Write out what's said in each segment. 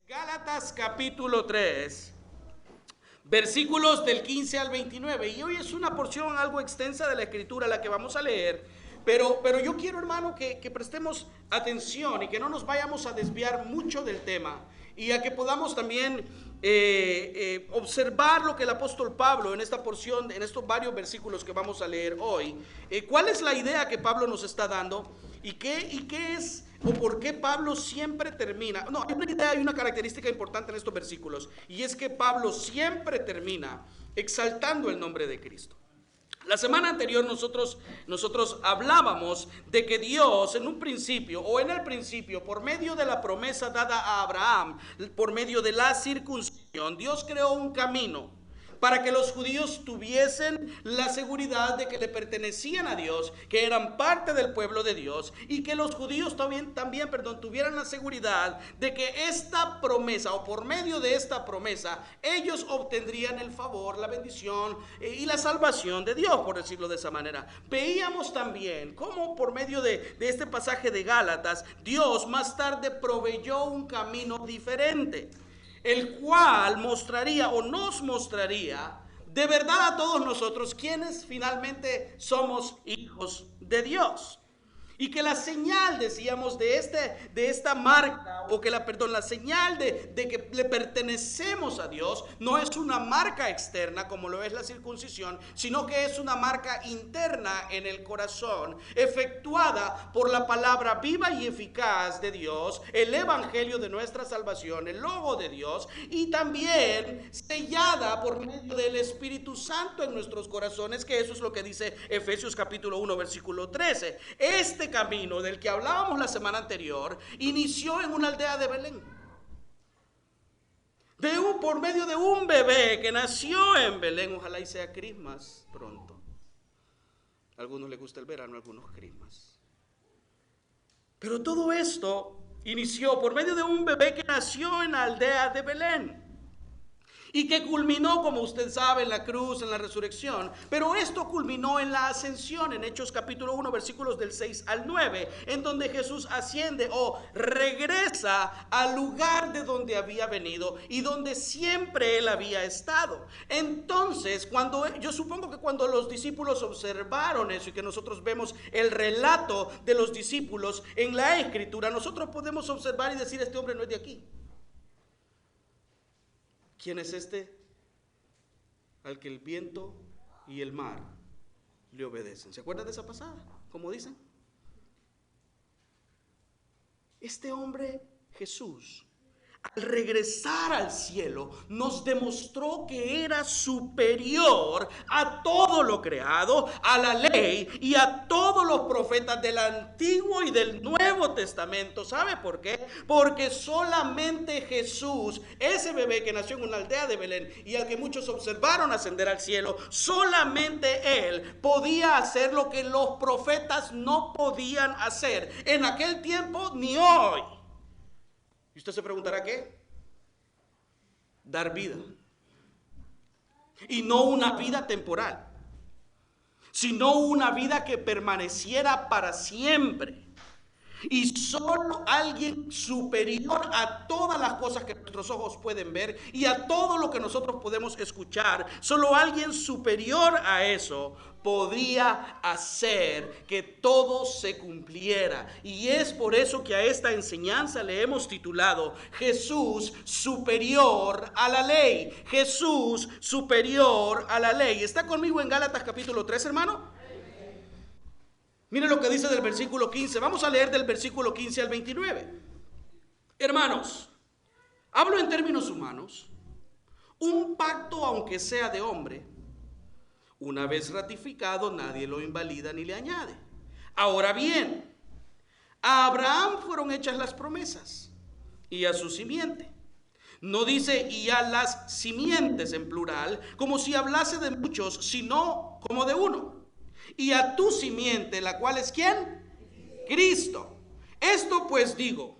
Gálatas capítulo 3, versículos del 15 al 29. Y hoy es una porción algo extensa de la escritura la que vamos a leer. Pero yo quiero, hermano, que prestemos atención y que no nos vayamos a desviar mucho del tema. Y a que podamos también observar lo que el apóstol Pablo en esta porción, en estos varios versículos que vamos a leer hoy. ¿Cuál es la idea que Pablo nos está dando? ¿Y qué es o por qué Pablo siempre termina? No, hay una idea, hay una característica importante en estos versículos. Y es que Pablo siempre termina exaltando el nombre de Cristo. La semana anterior nosotros hablábamos de que Dios en un principio o en el principio, por medio de la promesa dada a Abraham, por medio de la circuncisión, Dios creó un camino para que los judíos tuviesen la seguridad de que le pertenecían a Dios, que eran parte del pueblo de Dios, y que los judíos también tuvieran la seguridad de que esta promesa, o por medio de esta promesa, ellos obtendrían el favor, la bendición y la salvación de Dios, por decirlo de esa manera. Veíamos también cómo por medio de este pasaje de Gálatas, Dios más tarde proveyó un camino diferente, el cual mostraría o nos mostraría de verdad a todos nosotros quienes finalmente somos hijos de Dios. Y que la señal, decíamos, de esta marca, o que la señal de que le pertenecemos a Dios, no es una marca externa como lo es la circuncisión, sino que es una marca interna en el corazón, efectuada por la palabra viva y eficaz de Dios, el evangelio de nuestra salvación, el logo de Dios, y también sellada por medio del Espíritu Santo en nuestros corazones, que eso es lo que dice Efesios capítulo 1, versículo 13. Este camino del que hablábamos la semana anterior inició en una aldea de Belén, por medio de un bebé que nació en Belén. Ojalá y sea Christmas pronto. A algunos les gusta el verano, a algunos Christmas. Pero todo esto inició por medio de un bebé que nació en la aldea de Belén y que culminó, como usted sabe, en la cruz, en la resurrección. Pero esto culminó en la ascensión, en Hechos capítulo 1, versículos del 6 al 9, en donde Jesús asciende o regresa al lugar de donde había venido y donde siempre él había estado. Entonces, yo supongo que cuando los discípulos observaron eso y que nosotros vemos el relato de los discípulos en la Escritura, nosotros podemos observar y decir: este hombre no es de aquí. ¿Quién es este? Al que el viento y el mar le obedecen. ¿Se acuerdan de esa pasada? ¿Cómo dicen? Este hombre, Jesús, al regresar al cielo, nos demostró que era superior a todo lo creado, a la ley y a todos los profetas del Antiguo y del Nuevo Testamento. ¿Sabe por qué? Porque solamente Jesús, ese bebé que nació en una aldea de Belén y al que muchos observaron ascender al cielo, solamente él podía hacer lo que los profetas no podían hacer en aquel tiempo ni hoy. Y usted se preguntará: ¿qué? Dar vida. Y no una vida temporal, sino una vida que permaneciera para siempre. Y solo alguien superior a todas las cosas que nuestros ojos pueden ver y a todo lo que nosotros podemos escuchar, solo alguien superior a eso podía hacer que todo se cumpliera. Y es por eso que a esta enseñanza le hemos titulado: Jesús superior a la ley. Jesús superior a la ley. ¿Está conmigo en Gálatas capítulo 3, hermano? Mire lo que dice del versículo 15. Vamos a leer del versículo 15 al 29. Hermanos, hablo en términos humanos. Un pacto, aunque sea de hombre, una vez ratificado, nadie lo invalida ni le añade. Ahora bien, a Abraham fueron hechas las promesas y a su simiente. No dice y a las simientes en plural, como si hablase de muchos, sino como de uno. Y a tu simiente, la cual es ¿quién? Cristo. Esto pues digo,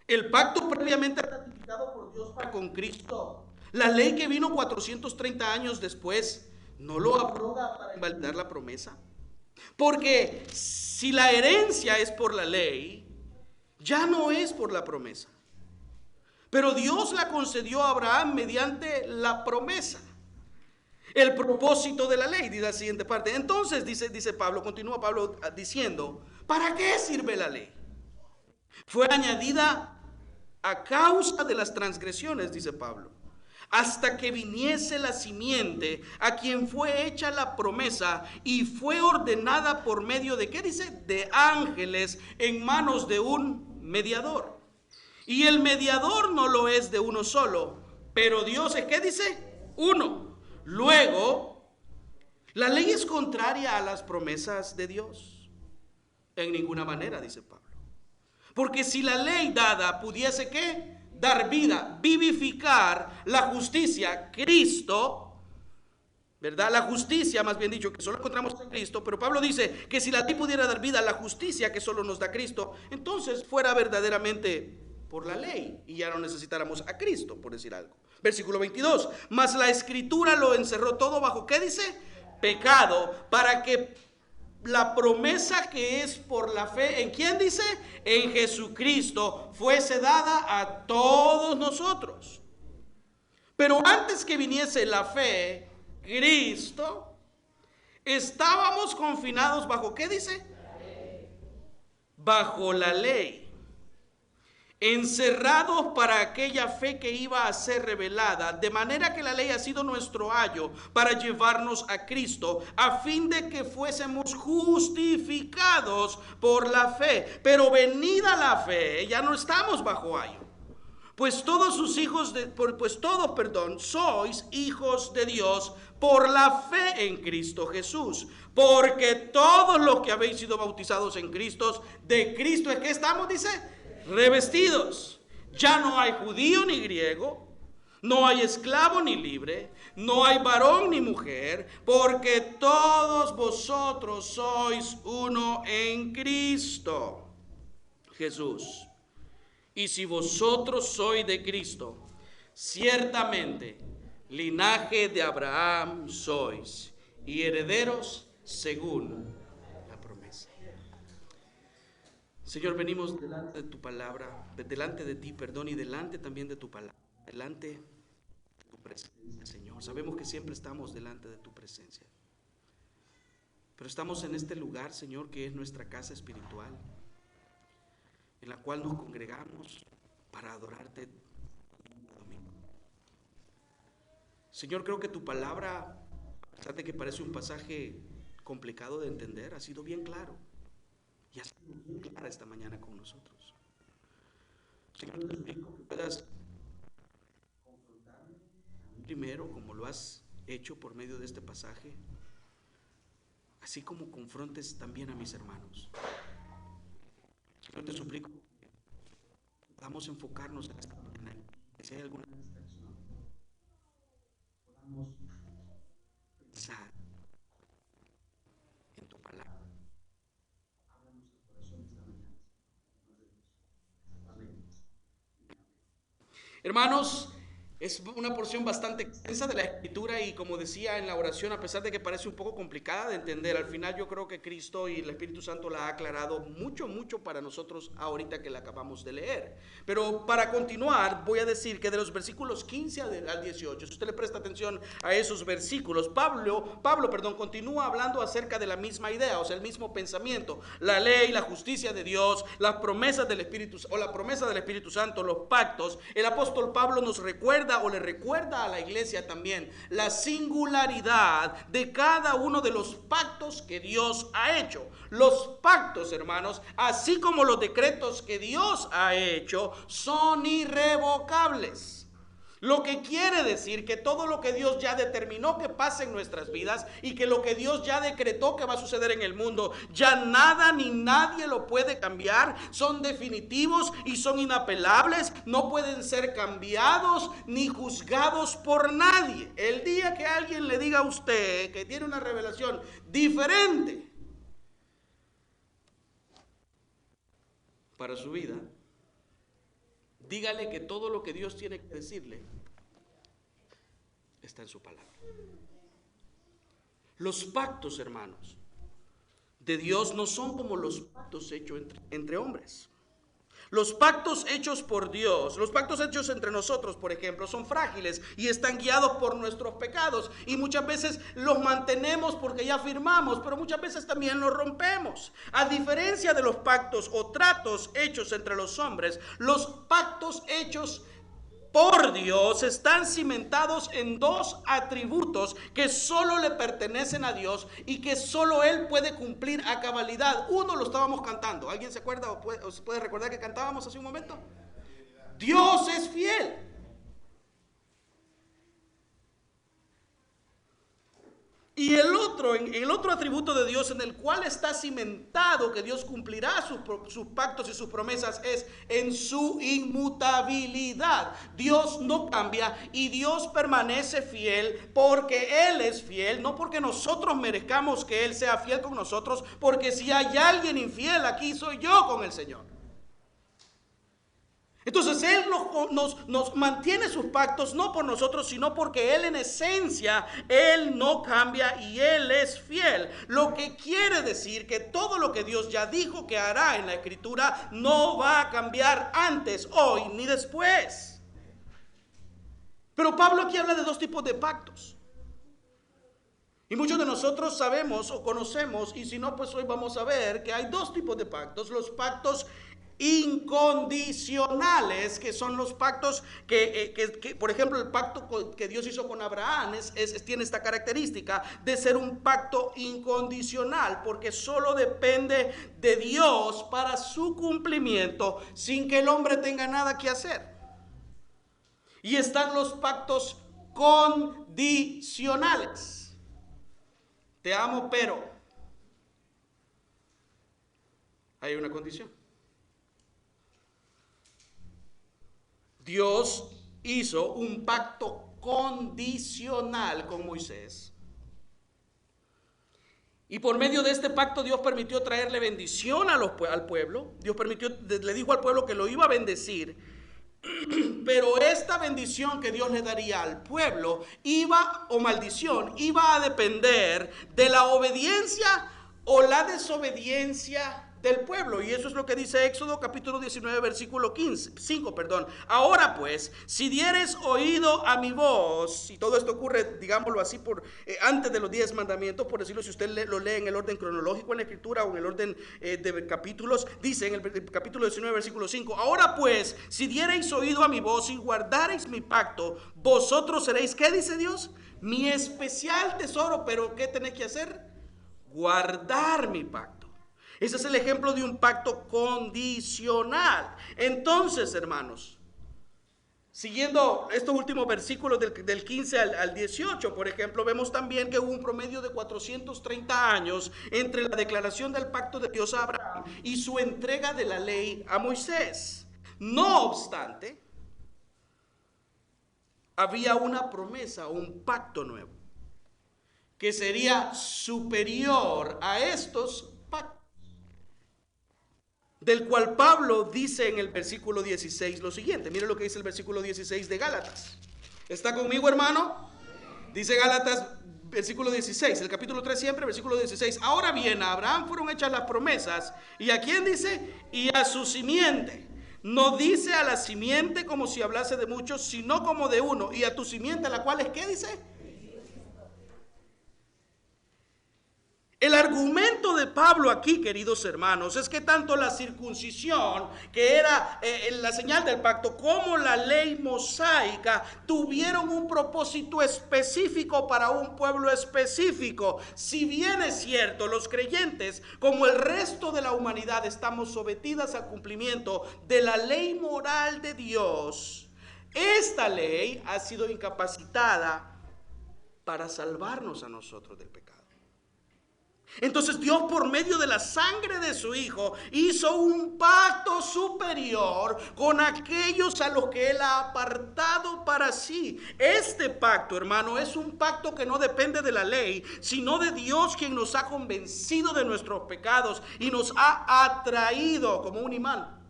el pacto previamente ratificado por Dios para con Cristo, la ley que vino 430 años después, ¿no lo abroga para invalidar la promesa? Porque si la herencia es por la ley, ya no es por la promesa. pero Dios la concedió a Abraham mediante la promesa. El propósito de la ley, dice la siguiente parte. Entonces, dice Pablo, continúa Pablo diciendo, ¿para qué sirve la ley? Fue añadida a causa de las transgresiones, dice Pablo, hasta que viniese la simiente a quien fue hecha la promesa y fue ordenada por medio de, ¿qué dice? De ángeles en manos de un mediador. Y el mediador no lo es de uno solo, pero Dios es, ¿qué dice? Uno. Luego, ¿la ley es contraria a las promesas de Dios? En ninguna manera, dice Pablo. Porque si la ley dada pudiese, ¿qué? Dar vida, vivificar la justicia, Cristo, ¿verdad? La justicia, más bien dicho, que solo encontramos en Cristo, pero Pablo dice que si la ley pudiera dar vida a la justicia que solo nos da Cristo, entonces fuera verdaderamente por la ley y ya no necesitáramos a Cristo, por decir algo. Versículo 22, mas la escritura lo encerró todo bajo, ¿qué dice? Pecado, para que la promesa que es por la fe, ¿en quién dice? En Jesucristo, fuese dada a todos nosotros. Pero antes que viniese la fe, Cristo, estábamos confinados bajo, ¿qué dice? Bajo la ley. Encerrados para aquella fe que iba a ser revelada, de manera que la ley ha sido nuestro ayo para llevarnos a Cristo, a fin de que fuésemos justificados por la fe. Pero venida la fe, ya no estamos bajo ayo. Pues todos sois hijos de Dios por la fe en Cristo Jesús. Porque todos los que habéis sido bautizados en Cristo, de Cristo es que estamos, dice, revestidos. Ya no hay judío ni griego, no hay esclavo ni libre, no hay varón ni mujer, porque todos vosotros sois uno en Cristo Jesús. Y si vosotros sois de Cristo, ciertamente linaje de Abraham sois y herederos según la promesa. Señor, venimos delante de tu palabra, delante de ti, perdón, y delante también de tu palabra, delante de tu presencia, Señor. Sabemos que siempre estamos delante de tu presencia, pero estamos en este lugar, Señor, que es nuestra casa espiritual, en la cual nos congregamos para adorarte domingo. Señor, creo que tu palabra, a pesar de que parece un pasaje complicado de entender, ha sido bien claro. Y ha sido bien clara esta mañana con nosotros. Señor, te suplico que puedas confrontarme primero, como lo has hecho por medio de este pasaje, así como confrontes también a mis hermanos. Señor, te suplico que podamos enfocarnos en esta mañana, que si hay alguna distracción, podamos pensar en tu palabra. Hermanos, es una porción bastante extensa de la Escritura y como decía en la oración, a pesar de que parece un poco complicada de entender, al final yo creo que Cristo y el Espíritu Santo la ha aclarado mucho para nosotros ahorita que la acabamos de leer. Pero para continuar, voy a decir que de los versículos 15 al 18, si usted le presta atención a esos versículos, Pablo, continúa hablando acerca de la misma idea, o sea, el mismo pensamiento, la ley, la justicia de Dios, las promesas del Espíritu, o la promesa del Espíritu Santo, los pactos. El apóstol Pablo nos recuerda o le recuerda a la iglesia también la singularidad de cada uno de los pactos que Dios ha hecho. Los pactos, hermanos, así como los decretos que Dios ha hecho, son irrevocables. Lo que quiere decir que todo lo que Dios ya determinó que pase en nuestras vidas y que lo que Dios ya decretó que va a suceder en el mundo, ya nada ni nadie lo puede cambiar. Son definitivos y son inapelables. No pueden ser cambiados ni juzgados por nadie. El día que alguien le diga a usted que tiene una revelación diferente para su vida, dígale que todo lo que Dios tiene que decirle está en su palabra. Los pactos, hermanos, de Dios no son como los pactos hechos entre hombres. Los pactos hechos por Dios, los pactos hechos entre nosotros, por ejemplo, son frágiles y están guiados por nuestros pecados. Y muchas veces los mantenemos porque ya firmamos, pero muchas veces también los rompemos. A diferencia de los pactos o tratos hechos entre los hombres, los pactos hechos por Dios están cimentados en dos atributos que solo le pertenecen a Dios y que solo Él puede cumplir a cabalidad. Uno lo estábamos cantando. ¿Alguien se acuerda o se puede recordar que cantábamos hace un momento? Dios es fiel. Y el otro atributo de Dios en el cual está cimentado que Dios cumplirá sus pactos y sus promesas es en su inmutabilidad. Dios no cambia y Dios permanece fiel porque Él es fiel, no porque nosotros merezcamos que Él sea fiel con nosotros, porque si hay alguien infiel aquí soy yo con el Señor. Entonces Él nos mantiene sus pactos no por nosotros, sino porque Él en esencia, Él no cambia y Él es fiel. Lo que quiere decir que todo lo que Dios ya dijo que hará en la Escritura no va a cambiar antes, hoy ni después. Pero Pablo aquí habla de dos tipos de pactos. Y muchos de nosotros sabemos o conocemos, y si no, pues hoy vamos a ver que hay dos tipos de pactos. Los pactos incondicionales, que son los pactos que por ejemplo, el pacto que Dios hizo con Abraham tiene esta característica de ser un pacto incondicional, porque solo depende de Dios para su cumplimiento, sin que el hombre tenga nada que hacer. Y están los pactos condicionales. Te amo, pero hay una condición. Dios hizo un pacto condicional con Moisés. Y por medio de este pacto Dios permitió traerle bendición al pueblo. Dios le dijo al pueblo que lo iba a bendecir. Pero esta bendición que Dios le daría al pueblo o maldición, iba a depender de la obediencia o la desobediencia del pueblo. Y eso es lo que dice Éxodo capítulo 19 versículo 5. Ahora pues, si dieres oído a mi voz, y todo esto ocurre, digámoslo así, antes de los 10 mandamientos, por decirlo, si usted lo lee en el orden cronológico en la Escritura o en el orden de capítulos, dice en el capítulo 19 versículo 5, ahora pues, si diereis oído a mi voz y guardareis mi pacto, vosotros seréis, ¿qué dice Dios? Mi especial tesoro. Pero ¿qué tenéis que hacer? Guardar mi pacto. Ese es el ejemplo de un pacto condicional. Entonces, hermanos, siguiendo estos últimos versículos del 15 al 18, por ejemplo, vemos también que hubo un promedio de 430 años entre la declaración del pacto de Dios a Abraham y su entrega de la ley a Moisés. No obstante, había una promesa, un pacto nuevo, que sería superior a estos pactos, del cual Pablo dice en el versículo 16 lo siguiente. Mire lo que dice el versículo 16 de Gálatas. ¿Está conmigo, hermano? Dice Gálatas, versículo 16, el capítulo 3 siempre, versículo 16. Ahora bien, a Abraham fueron hechas las promesas. ¿Y a quién dice? Y a su simiente. No dice a la simiente como si hablase de muchos, sino como de uno. Y a tu simiente, la cual es, ¿qué dice? El argumento de Pablo aquí, queridos hermanos, es que tanto la circuncisión, que era la señal del pacto, como la ley mosaica tuvieron un propósito específico para un pueblo específico. Si bien es cierto, los creyentes, como el resto de la humanidad, estamos sometidas al cumplimiento de la ley moral de Dios, esta ley ha sido incapacitada para salvarnos a nosotros del pecado. Entonces Dios, por medio de la sangre de su Hijo, hizo un pacto superior con aquellos a los que Él ha apartado para sí. Este pacto, hermano, es un pacto que no depende de la ley, sino de Dios, quien nos ha convencido de nuestros pecados y nos ha atraído como un imán.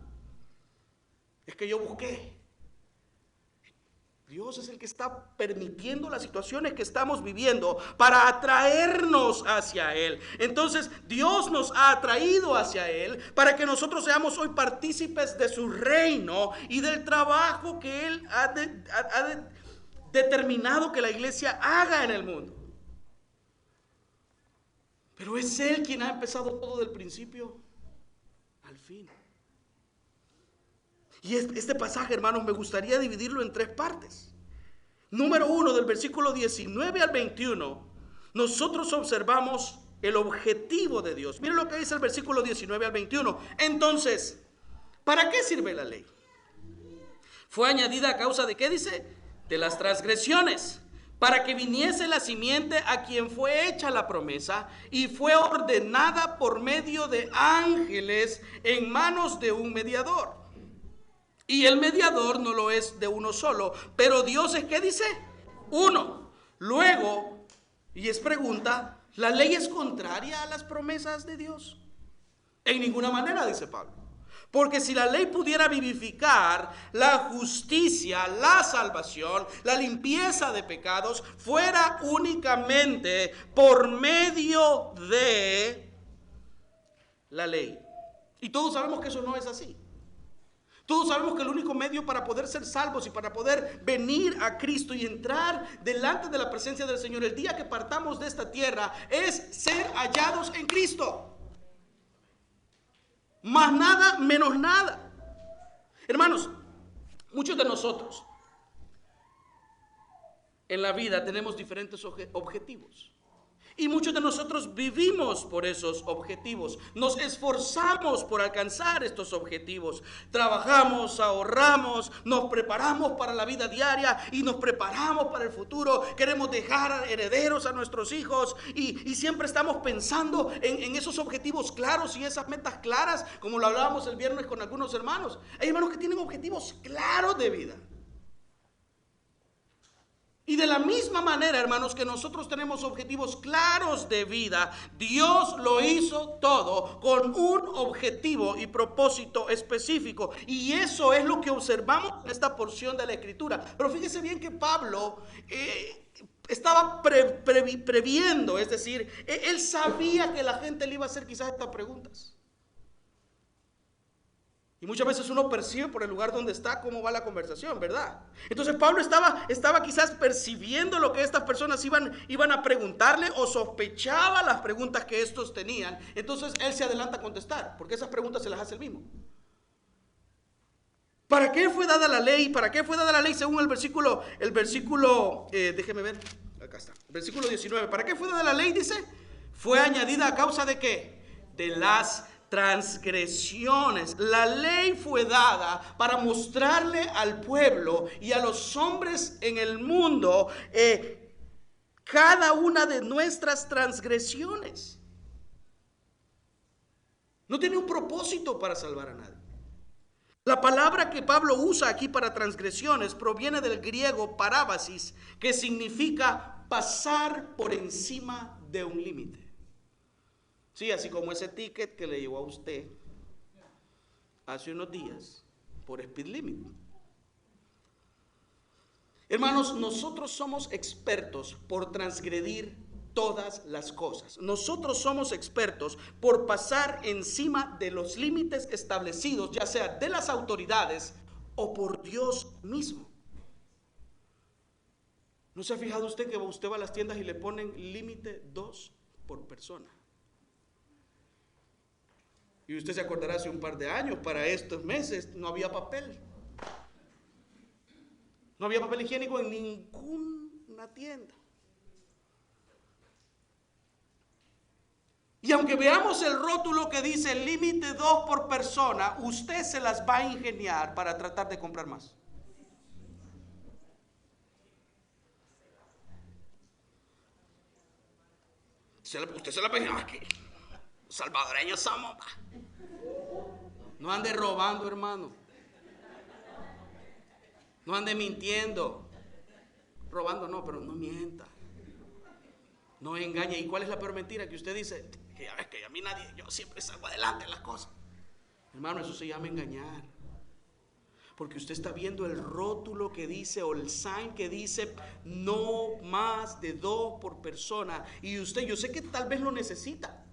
Es que yo busqué Dios es el que está permitiendo las situaciones que estamos viviendo para atraernos hacia Él. Entonces Dios nos ha atraído hacia Él para que nosotros seamos hoy partícipes de su reino y del trabajo que Él ha determinado que la iglesia haga en el mundo. Pero es Él quien ha empezado todo del principio al fin. Y este pasaje, hermanos, me gustaría dividirlo en 3 partes. Número 1, del versículo 19 al 21, nosotros observamos el objetivo de Dios. Miren lo que dice el versículo 19 al 21. Entonces, ¿para qué sirve la ley? Fue añadida a causa de, ¿qué dice? De las transgresiones, para que viniese la simiente a quien fue hecha la promesa, y fue ordenada por medio de ángeles en manos de un mediador. Y el mediador no lo es de uno solo, pero Dios es, ¿qué dice? Uno. Luego, y es pregunta, ¿la ley es contraria a las promesas de Dios? En ninguna manera, dice Pablo. Porque si la ley pudiera vivificar la justicia, la salvación, la limpieza de pecados, fuera únicamente por medio de la ley. Y todos sabemos que eso no es así. Todos sabemos que el único medio para poder ser salvos y para poder venir a Cristo y entrar delante de la presencia del Señor el día que partamos de esta tierra es ser hallados en Cristo. Más nada, menos nada. Hermanos, muchos de nosotros en la vida tenemos diferentes objetivos. Y muchos de nosotros vivimos por esos objetivos. Nos esforzamos por alcanzar estos objetivos. Trabajamos, ahorramos, nos preparamos para la vida diaria y nos preparamos para el futuro. Queremos dejar herederos a nuestros hijos y siempre estamos pensando en esos objetivos claros y esas metas claras, como lo hablábamos el viernes con algunos hermanos. Hay hermanos que tienen objetivos claros de vida. Y de la misma manera, hermanos, que nosotros tenemos objetivos claros de vida, Dios lo hizo todo con un objetivo y propósito específico. Y eso es lo que observamos en esta porción de la Escritura. Pero fíjese bien que Pablo estaba previendo, es decir, él sabía que la gente le iba a hacer quizás estas preguntas. Y muchas veces uno percibe por el lugar donde está cómo va la conversación, ¿verdad? Entonces Pablo estaba quizás percibiendo lo que estas personas iban a preguntarle o sospechaba las preguntas que estos tenían. Entonces él se adelanta a contestar, porque esas preguntas se las hace él mismo. ¿Para qué fue dada la ley? ¿Para qué fue dada la ley según el versículo, déjeme ver, acá está, el versículo 19. ¿Para qué fue dada la ley? Dice, fue añadida a causa de ¿qué? De las transgresiones. La ley fue dada para mostrarle al pueblo y a los hombres en el mundo cada una de nuestras transgresiones. No tiene un propósito para salvar a nadie. La palabra que Pablo usa aquí para transgresiones proviene del griego parábasis, que significa pasar por encima de un límite. Sí, así como ese ticket que le llegó a usted hace unos días por speed limit. Hermanos, nosotros somos expertos por transgredir todas las cosas. Nosotros somos expertos por pasar encima de los límites establecidos, ya sea de las autoridades o por Dios mismo. ¿No se ha fijado usted que usted va a las tiendas y le ponen límite 2 por persona? Y usted se acordará hace un par de años, para estos meses, no había papel. No había papel higiénico en ninguna tienda. Y aunque veamos el rótulo que dice límite 2 por persona, usted se las va a ingeniar para tratar de comprar más. Usted se la va a ingeniar. Aquí, salvadoreños somos. No ande robando, hermano. No ande mintiendo. Robando no, pero no mienta. No engañe. ¿Y cuál es la peor mentira que usted dice? Que ya ves que a mí nadie, yo siempre salgo adelante en las cosas. Hermano, eso se llama engañar. Porque usted está viendo el rótulo que dice, o el sign que dice, no más de 2 por persona. Y usted, yo sé que tal vez lo necesita.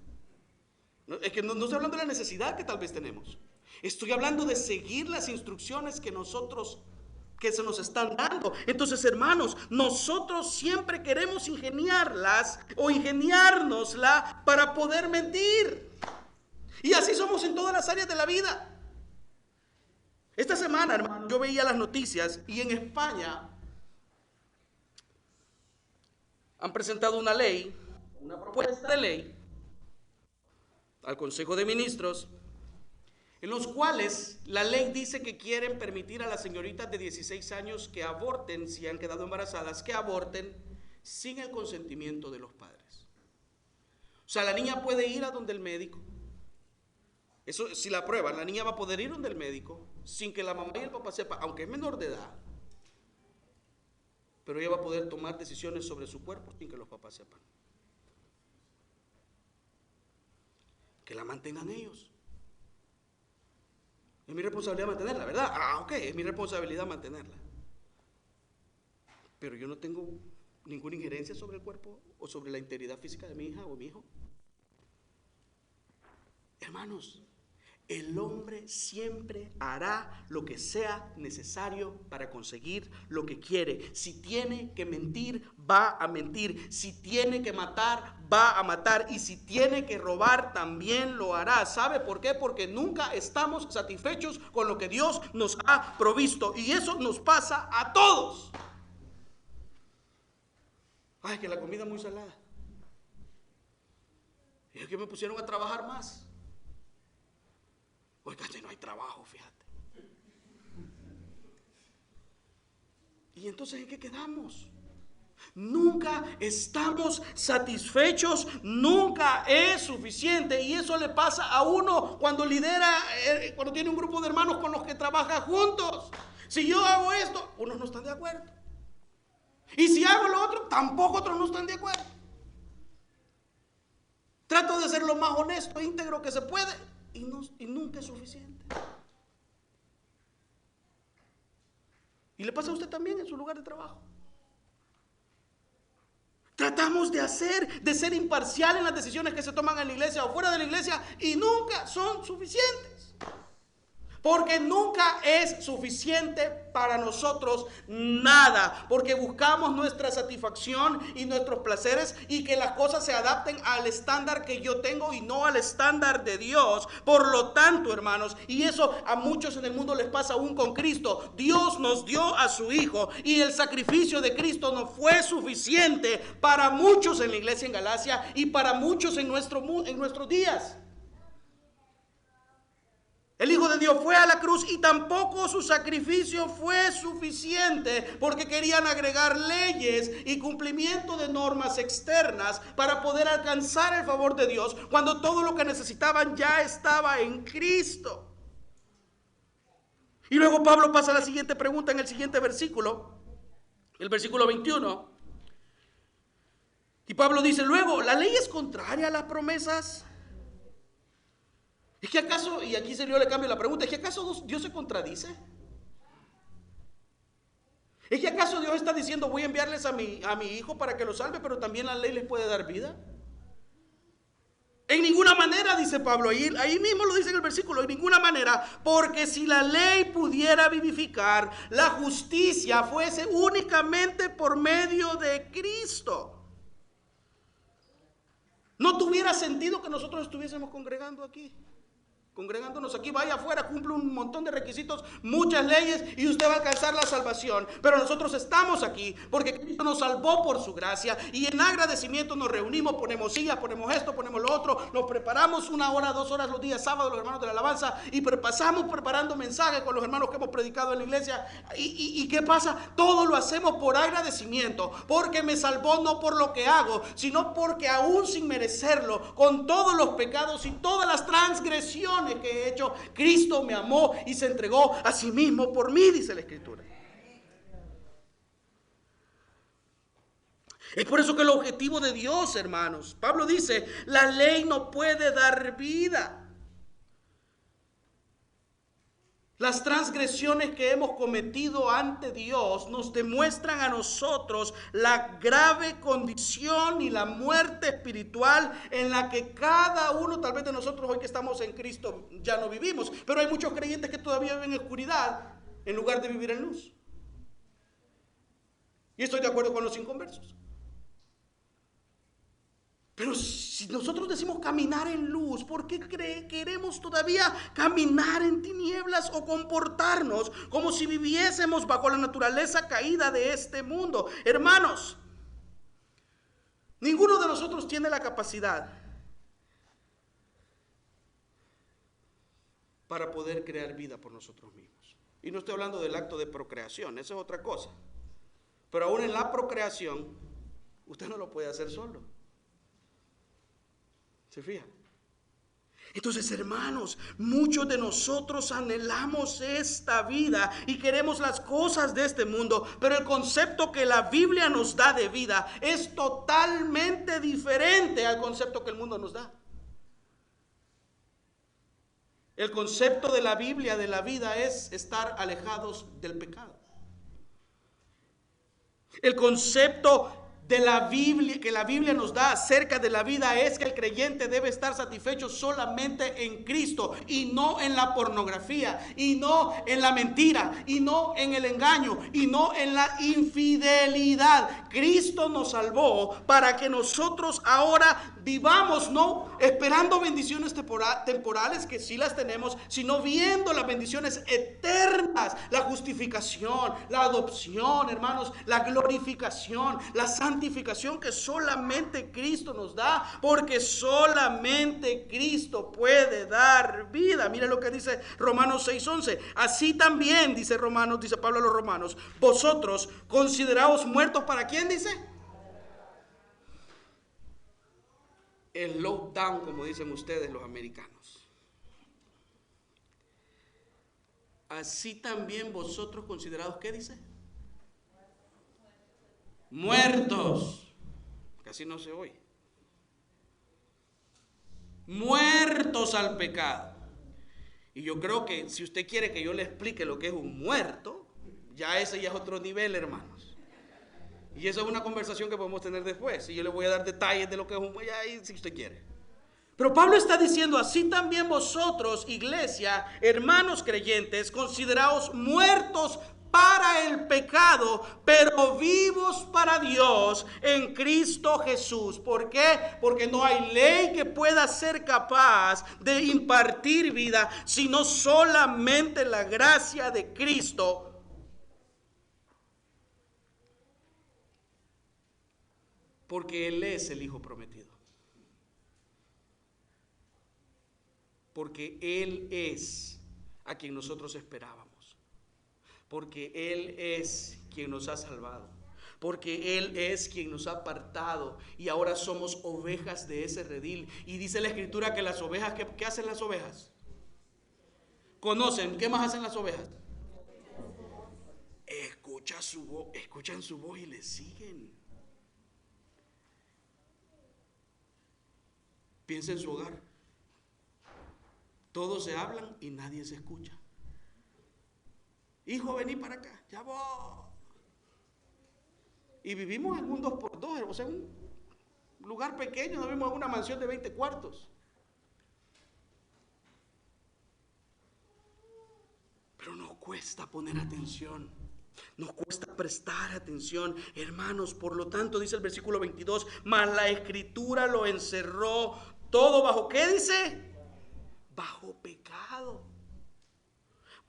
Es que no estoy hablando de la necesidad que tal vez tenemos. Estoy hablando de seguir las instrucciones que se nos están dando. Entonces, hermanos, nosotros siempre queremos ingeniárnosla para poder mentir. Y así somos en todas las áreas de la vida. Esta semana, hermano, yo veía las noticias y en España han presentado una propuesta de ley al Consejo de Ministros, en los cuales la ley dice que quieren permitir a las señoritas de 16 años que aborten, si han quedado embarazadas, que aborten sin el consentimiento de los padres. O sea, la niña puede ir a donde el médico. Eso, si la aprueban, la niña va a poder ir donde el médico sin que la mamá y el papá sepan, aunque es menor de edad, pero ella va a poder tomar decisiones sobre su cuerpo sin que los papás sepan. Que la mantengan ellos. Es mi responsabilidad mantenerla, ¿verdad? Ok, es mi responsabilidad mantenerla. Pero yo no tengo ninguna injerencia sobre el cuerpo o sobre la integridad física de mi hija o mi hijo. Hermanos, el hombre siempre hará lo que sea necesario para conseguir lo que quiere. Si tiene que mentir, va a mentir. Si tiene que matar, va a matar. Y si tiene que robar, también lo hará. ¿Sabe por qué? Porque nunca estamos satisfechos con lo que Dios nos ha provisto. Y eso nos pasa a todos. Ay, que la comida es muy salada. Y es que me pusieron a trabajar más. Oiga, ya no hay trabajo, fíjate. ¿Y entonces en qué quedamos? Nunca estamos satisfechos, nunca es suficiente. Y eso le pasa a uno cuando lidera, cuando tiene un grupo de hermanos con los que trabaja juntos. Si yo hago esto, unos no están de acuerdo. Y si hago lo otro, tampoco otros no están de acuerdo. Trato de ser lo más honesto e íntegro que se puede. Y nunca es suficiente. Y le pasa a usted también en su lugar de trabajo. Tratamos de ser imparcial en las decisiones que se toman en la iglesia o fuera de la iglesia y nunca son suficientes. Porque nunca es suficiente para nosotros nada. Porque buscamos nuestra satisfacción y nuestros placeres y que las cosas se adapten al estándar que yo tengo y no al estándar de Dios. Por lo tanto, hermanos, y eso a muchos en el mundo les pasa aún con Cristo. Dios nos dio a su Hijo y el sacrificio de Cristo no fue suficiente para muchos en la iglesia en Galacia y para muchos en nuestros días. El Hijo de Dios fue a la cruz y tampoco su sacrificio fue suficiente porque querían agregar leyes y cumplimiento de normas externas para poder alcanzar el favor de Dios cuando todo lo que necesitaban ya estaba en Cristo. Y luego Pablo pasa a la siguiente pregunta en el siguiente versículo, el versículo 21. Y Pablo dice, luego, ¿la ley es contraria a las promesas? ¿Es que acaso, y aquí se le cambio la pregunta, ¿es que acaso Dios se contradice? ¿Es que acaso Dios está diciendo voy a enviarles a mi hijo para que lo salve, pero también la ley les puede dar vida? En ninguna manera, dice Pablo, ahí mismo lo dice en el versículo, en ninguna manera, porque si la ley pudiera vivificar, la justicia fuese únicamente por medio de Cristo. No tuviera sentido que nosotros estuviésemos congregándonos aquí, vaya afuera, cumple un montón de requisitos, muchas leyes y usted va a alcanzar la salvación. Pero nosotros estamos aquí porque Cristo nos salvó por su gracia y en agradecimiento nos reunimos, ponemos sillas, ponemos esto, ponemos lo otro, nos preparamos 1 hora, 2 horas los días sábados los hermanos de la alabanza y pasamos preparando mensajes con los hermanos que hemos predicado en la iglesia. ¿Y qué pasa? Todo lo hacemos por agradecimiento, porque me salvó no por lo que hago, sino porque aún sin merecerlo, con todos los pecados y todas las transgresiones que he hecho, Cristo me amó y se entregó a sí mismo por mí, dice la Escritura. Es por eso que el objetivo de Dios, hermanos, Pablo dice, la ley no puede dar vida. Las transgresiones que hemos cometido ante Dios nos demuestran a nosotros la grave condición y la muerte espiritual en la que cada uno, tal vez de nosotros hoy que estamos en Cristo, ya no vivimos. Pero hay muchos creyentes que todavía viven en oscuridad en lugar de vivir en luz. Y estoy de acuerdo con los inconversos. Pero si nosotros decimos caminar en luz, ¿por qué queremos todavía caminar en tinieblas o comportarnos como si viviésemos bajo la naturaleza caída de este mundo? Hermanos, ninguno de nosotros tiene la capacidad para poder crear vida por nosotros mismos. Y no estoy hablando del acto de procreación, eso es otra cosa. Pero aún en la procreación, usted no lo puede hacer solo. ¿Se fijan? Entonces, hermanos, muchos de nosotros anhelamos esta vida y queremos las cosas de este mundo, pero el concepto que la Biblia nos da de vida es totalmente diferente al concepto que el mundo nos da. El concepto de la Biblia de la vida es estar alejados del pecado. El concepto de la Biblia, que la Biblia nos da acerca de la vida, es que el creyente debe estar satisfecho solamente en Cristo y no en la pornografía, y no en la mentira, y no en el engaño, y no en la infidelidad. Cristo nos salvó para que nosotros ahora vivamos no esperando bendiciones temporales, que sí las tenemos, sino viendo las bendiciones eternas, la justificación, la adopción, hermanos, la glorificación, la santificación que solamente Cristo nos da, porque solamente Cristo puede dar vida. Mire lo que dice Romanos 6:11. Así también, dice Pablo a los romanos, vosotros consideraos muertos. ¿Para quién dice? El lockdown, como dicen ustedes los americanos. Así también vosotros considerados, ¿qué dice? Muertos. Casi no se oye. Muertos al pecado. Y yo creo que si usted quiere que yo le explique lo que es un muerto, ese ya es otro nivel, hermanos. Y esa es una conversación que podemos tener después. Y yo le voy a dar detalles de lo que es un muerto, si usted quiere. Pero Pablo está diciendo, así también vosotros, iglesia, hermanos creyentes, consideraos muertos para el pecado, pero vivos para Dios en Cristo Jesús. ¿Por qué? Porque no hay ley que pueda ser capaz de impartir vida, sino solamente la gracia de Cristo. Porque Él es el Hijo prometido. Porque Él es a quien nosotros esperábamos. Porque Él es quien nos ha salvado. Porque Él es quien nos ha apartado. Y ahora somos ovejas de ese redil. Y dice la Escritura que las ovejas, ¿qué hacen las ovejas? Conocen, ¿qué más hacen las ovejas? Escuchan su voz y le siguen. Piensa en su hogar. Todos se hablan y nadie se escucha. Hijo, vení para acá, ya voy. Y vivimos en un 2x2, o sea, un lugar pequeño, no vivimos en una mansión de 20 cuartos. Pero nos cuesta poner atención, nos cuesta prestar atención, hermanos. Por lo tanto, dice el versículo 22, mas la Escritura lo encerró todo bajo, ¿qué dice? Bajo pecado.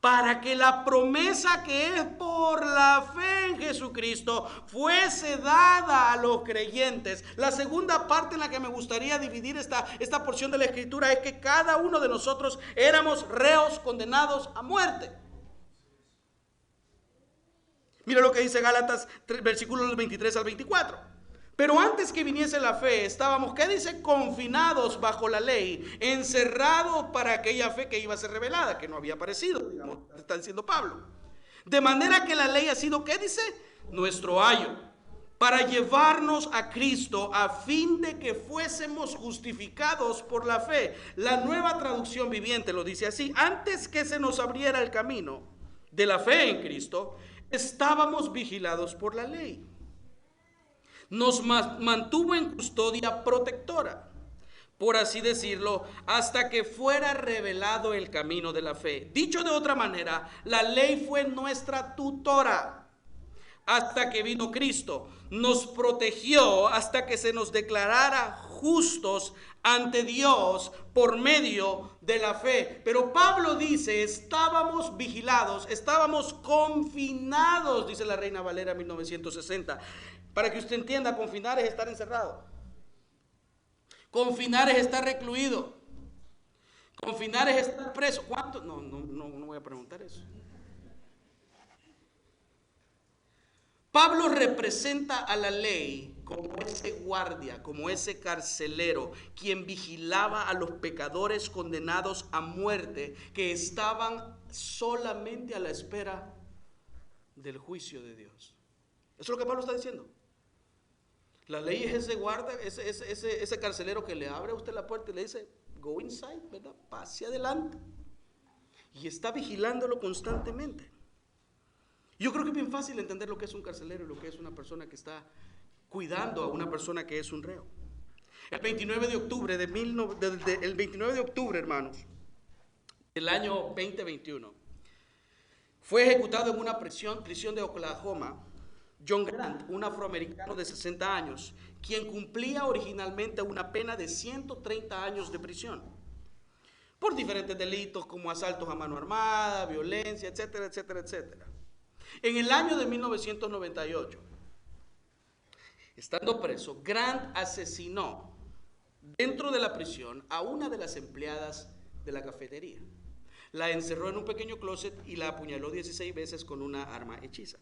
Para que la promesa que es por la fe en Jesucristo fuese dada a los creyentes. La segunda parte en la que me gustaría dividir esta porción de la Escritura es que cada uno de nosotros éramos reos condenados a muerte. Mira lo que dice Gálatas, versículos 23 al 24. Pero antes que viniese la fe, estábamos, ¿qué dice? Confinados bajo la ley, encerrados para aquella fe que iba a ser revelada, que no había aparecido, digamos, está diciendo Pablo. De manera que la ley ha sido, ¿qué dice? Nuestro ayo, para llevarnos a Cristo a fin de que fuésemos justificados por la fe. La Nueva Traducción Viviente lo dice así: antes que se nos abriera el camino de la fe en Cristo, estábamos vigilados por la ley. Nos mantuvo en custodia protectora, por así decirlo, hasta que fuera revelado el camino de la fe. Dicho de otra manera, la ley fue nuestra tutora hasta que vino Cristo. Nos protegió hasta que se nos declarara justos ante Dios por medio de la fe. Pero Pablo dice, estábamos vigilados, estábamos confinados, dice la Reina Valera 1960. Para que usted entienda, confinar es estar encerrado. Confinar es estar recluido. Confinar es estar preso. ¿Cuánto? No voy a preguntar eso. Pablo representa a la ley como ese guardia, como ese carcelero, quien vigilaba a los pecadores condenados a muerte, que estaban solamente a la espera del juicio de Dios. Eso es lo que Pablo está diciendo. La ley es ese guarda, ese carcelero que le abre a usted la puerta y le dice, go inside, ¿verdad? Pase adelante. Y está vigilándolo constantemente. Yo creo que es bien fácil entender lo que es un carcelero y lo que es una persona que está cuidando a una persona que es un reo. El 29 de octubre, el 29 de octubre, hermanos, del año 2021, fue ejecutado en una prisión de Oklahoma John Grant, un afroamericano de 60 años, quien cumplía originalmente una pena de 130 años de prisión por diferentes delitos como asaltos a mano armada, violencia, etcétera, etcétera, etcétera. En el año de 1998, estando preso, Grant asesinó dentro de la prisión a una de las empleadas de la cafetería. La encerró en un pequeño closet y la apuñaló 16 veces con una arma hechiza.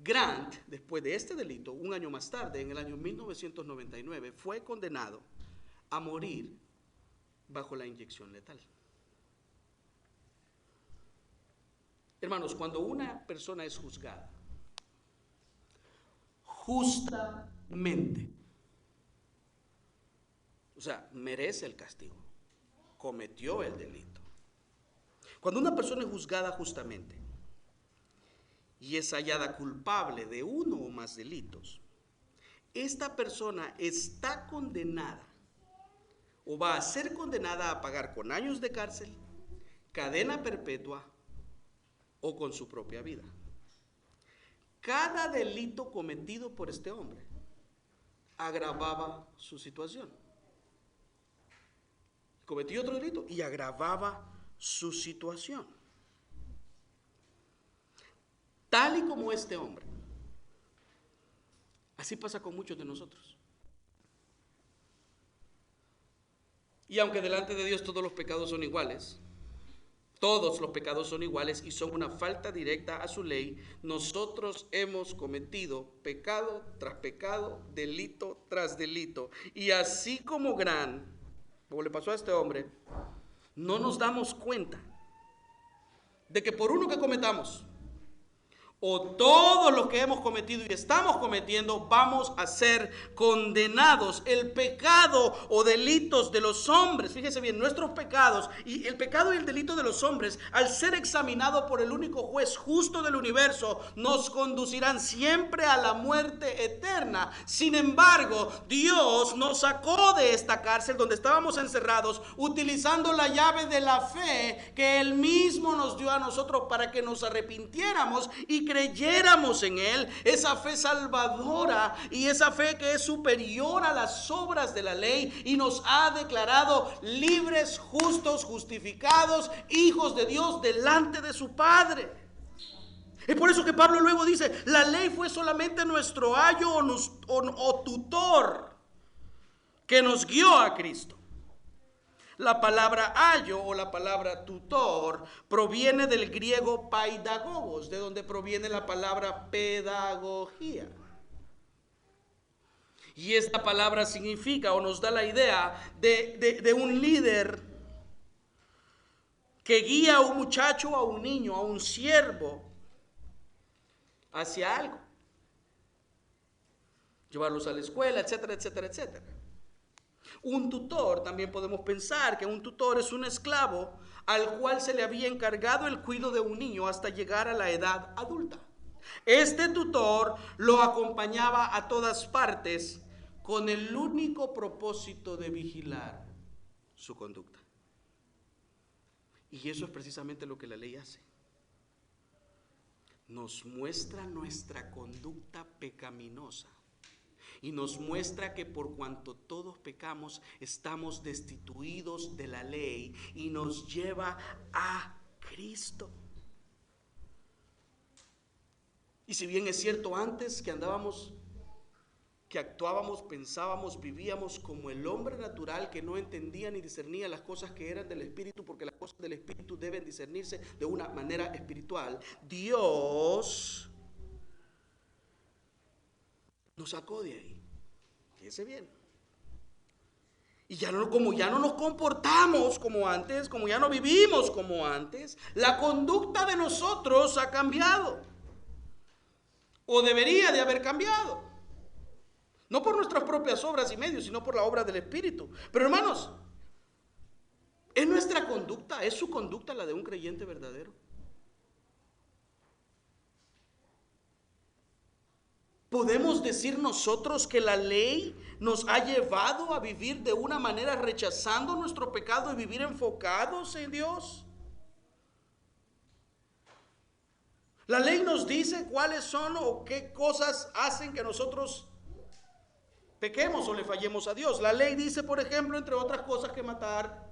Grant, después de este delito, un año más tarde, en el año 1999, fue condenado a morir bajo la inyección letal. Hermanos, cuando una persona es juzgada justamente, o sea, merece el castigo, cometió el delito. Cuando una persona es juzgada justamente y es hallada culpable de uno o más delitos, esta persona está condenada o va a ser condenada a pagar con años de cárcel, cadena perpetua o con su propia vida. Cada delito cometido por este hombre agravaba su situación. Cometió otro delito y agravaba su situación. Tal y como este hombre. Así pasa con muchos de nosotros. Y aunque delante de Dios todos los pecados son iguales, todos los pecados son iguales y son una falta directa a su ley, nosotros hemos cometido pecado tras pecado, delito tras delito. Y así como le pasó a este hombre, no nos damos cuenta de que por uno que cometamos, o todos los que hemos cometido y estamos cometiendo, vamos a ser condenados. El pecado o delitos de los hombres, fíjese bien, nuestros pecados y el pecado y el delito de los hombres, al ser examinado por el único juez justo del universo, nos conducirán siempre a la muerte eterna. Sin embargo, Dios nos sacó de esta cárcel donde estábamos encerrados, utilizando la llave de la fe que Él mismo nos dio a nosotros para que nos arrepintiéramos y creyéramos en Él, esa fe salvadora y esa fe que es superior a las obras de la ley y nos ha declarado libres, justos, justificados, hijos de Dios delante de su Padre. Es por eso que Pablo luego dice, la ley fue solamente nuestro ayo o tutor que nos guió a Cristo. La palabra ayo o la palabra tutor proviene del griego paidagogos, de donde proviene la palabra pedagogía. Y esta palabra significa o nos da la idea de un líder que guía a un muchacho, a un niño, a un siervo hacia algo. llevarlos a la escuela, etcétera, etcétera, etcétera. Un tutor, también podemos pensar que un tutor es un esclavo al cual se le había encargado el cuidado de un niño hasta llegar a la edad adulta. Este tutor lo acompañaba a todas partes con el único propósito de vigilar su conducta. Y eso es precisamente lo que la ley hace. Nos muestra nuestra conducta pecaminosa y nos muestra que por cuanto todos pecamos estamos destituidos de la ley y nos lleva a Cristo. Y si bien es cierto antes que andábamos, que actuábamos, pensábamos, vivíamos como el hombre natural que no entendía ni discernía las cosas que eran del Espíritu, porque las cosas del Espíritu deben discernirse de una manera espiritual, Dios nos sacó de ahí. Fíjese bien. Y como ya no nos comportamos como antes, como ya no vivimos como antes, la conducta de nosotros ha cambiado. O debería de haber cambiado. No por nuestras propias obras y medios, sino por la obra del Espíritu. Pero hermanos, ¿es nuestra conducta, es su conducta la de un creyente verdadero? ¿Podemos decir nosotros que la ley nos ha llevado a vivir de una manera rechazando nuestro pecado y vivir enfocados en Dios? La ley nos dice cuáles son o qué cosas hacen que nosotros pequemos o le fallemos a Dios. La ley dice, por ejemplo, entre otras cosas, que matar,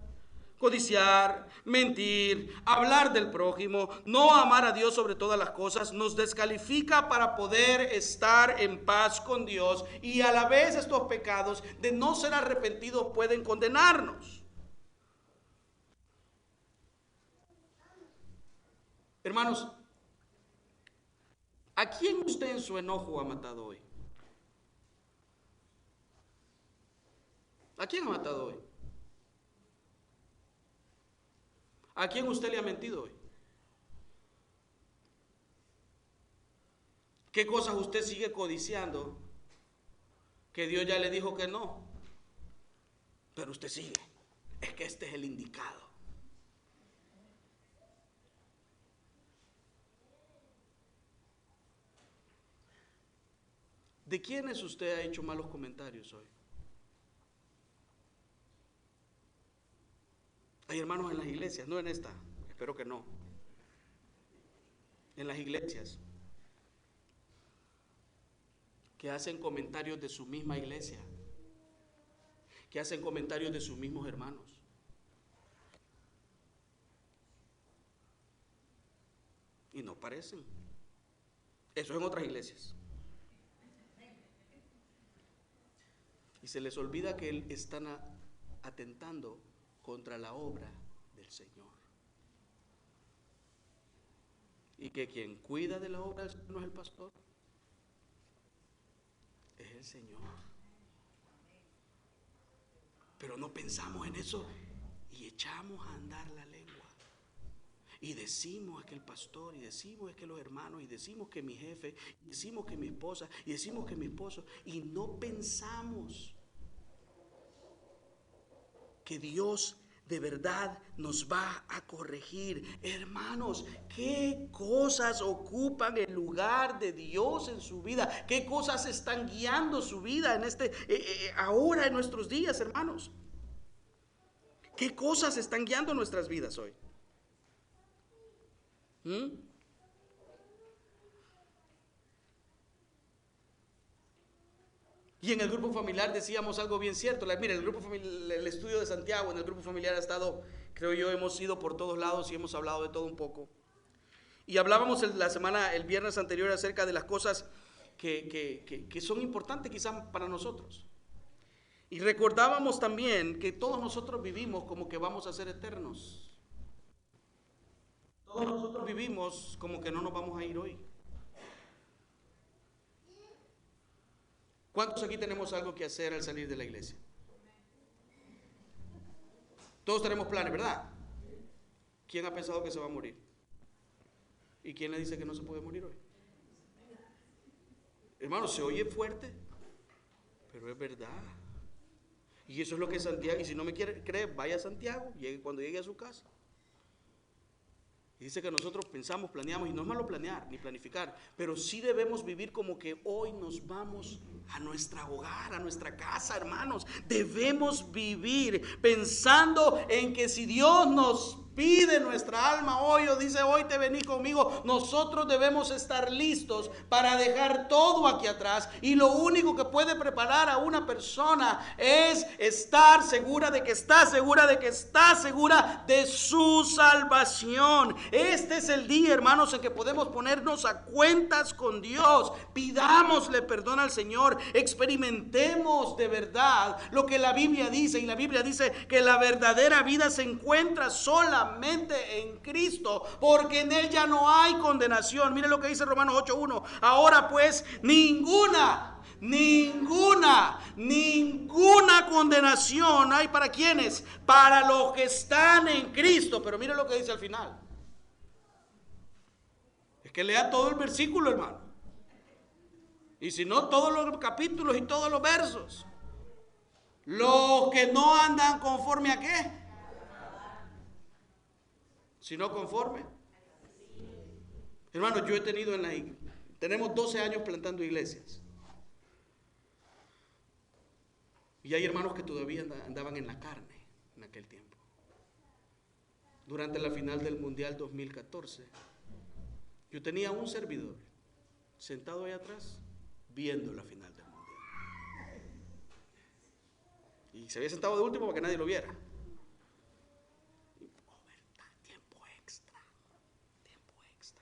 codiciar, mentir, hablar del prójimo, no amar a Dios sobre todas las cosas, nos descalifica para poder estar en paz con Dios, y a la vez estos pecados de no ser arrepentidos pueden condenarnos. Hermanos, ¿a quién usted en su enojo ha matado hoy? ¿A quién ha matado hoy? ¿A quién usted le ha mentido hoy? ¿Qué cosas usted sigue codiciando que Dios ya le dijo que no? Pero usted sigue. Es que este es el indicado. ¿De quiénes usted ha hecho malos comentarios hoy? Hay hermanos en las iglesias, no en esta, espero que no. En las iglesias que hacen comentarios de su misma iglesia, que hacen comentarios de sus mismos hermanos. Y no parecen. Eso es en otras iglesias. Y se les olvida que están atentando contra la obra del Señor. Y que quien cuida de la obra del Señor no es el pastor, es el Señor. Pero no pensamos en eso y echamos a andar la lengua. Y decimos que el pastor, y decimos que los hermanos, y decimos que mi jefe, y decimos que mi esposa, y decimos que mi esposo, y no pensamos que Dios de verdad nos va a corregir. Hermanos, ¿qué cosas ocupan el lugar de Dios en su vida? ¿Qué cosas están guiando su vida en ahora en nuestros días, hermanos? ¿Qué cosas están guiando nuestras vidas hoy? Y en el grupo familiar decíamos algo bien cierto. Mira, el grupo familiar, el estudio de Santiago, en el grupo familiar ha estado, creo yo, hemos ido por todos lados y hemos hablado de todo un poco. Y hablábamos el viernes anterior acerca de las cosas que son importantes quizás para nosotros. Y recordábamos también que todos nosotros vivimos como que vamos a ser eternos. Todos nosotros vivimos como que no nos vamos a ir hoy. ¿Cuántos aquí tenemos algo que hacer al salir de la iglesia? Todos tenemos planes, ¿verdad? ¿Quién ha pensado que se va a morir? ¿Y quién le dice que no se puede morir hoy? Hermano, ¿se oye fuerte? Pero es verdad. Y eso es lo que Santiago, y si no me quiere creer, vaya a Santiago, cuando llegue a su casa. Y dice que nosotros pensamos, planeamos, y no es malo planear ni planificar, pero sí debemos vivir como que hoy nos vamos a nuestro hogar, a nuestra casa, hermanos. Debemos vivir pensando en que si Dios nos pide nuestra alma hoy o dice hoy te vení conmigo, nosotros debemos estar listos para dejar todo aquí atrás, y lo único que puede preparar a una persona es estar segura de que está segura de que está segura de su salvación. Este es el día, hermanos, en que podemos ponernos a cuentas con Dios. Pidámosle perdón al Señor, experimentemos de verdad lo que la Biblia dice, y la Biblia dice que la verdadera vida se encuentra solamente en Cristo, porque en Él ya no hay condenación. Mire lo que dice Romanos 8:1. Ahora pues ninguna condenación hay para quienes, para los que están en Cristo. Pero mire lo que dice al final. Es que lea todo el versículo, hermano. Y si no, todos los capítulos y todos los versos. Los que no andan conforme a ¿qué? Sino conforme. Hermano, yo he tenido tenemos 12 años plantando iglesias. Y hay hermanos que todavía andaban en la carne en aquel tiempo. Durante la final del Mundial 2014, yo tenía un servidor sentado ahí atrás viendo la final del Mundial. Y se había sentado de último para que nadie lo viera.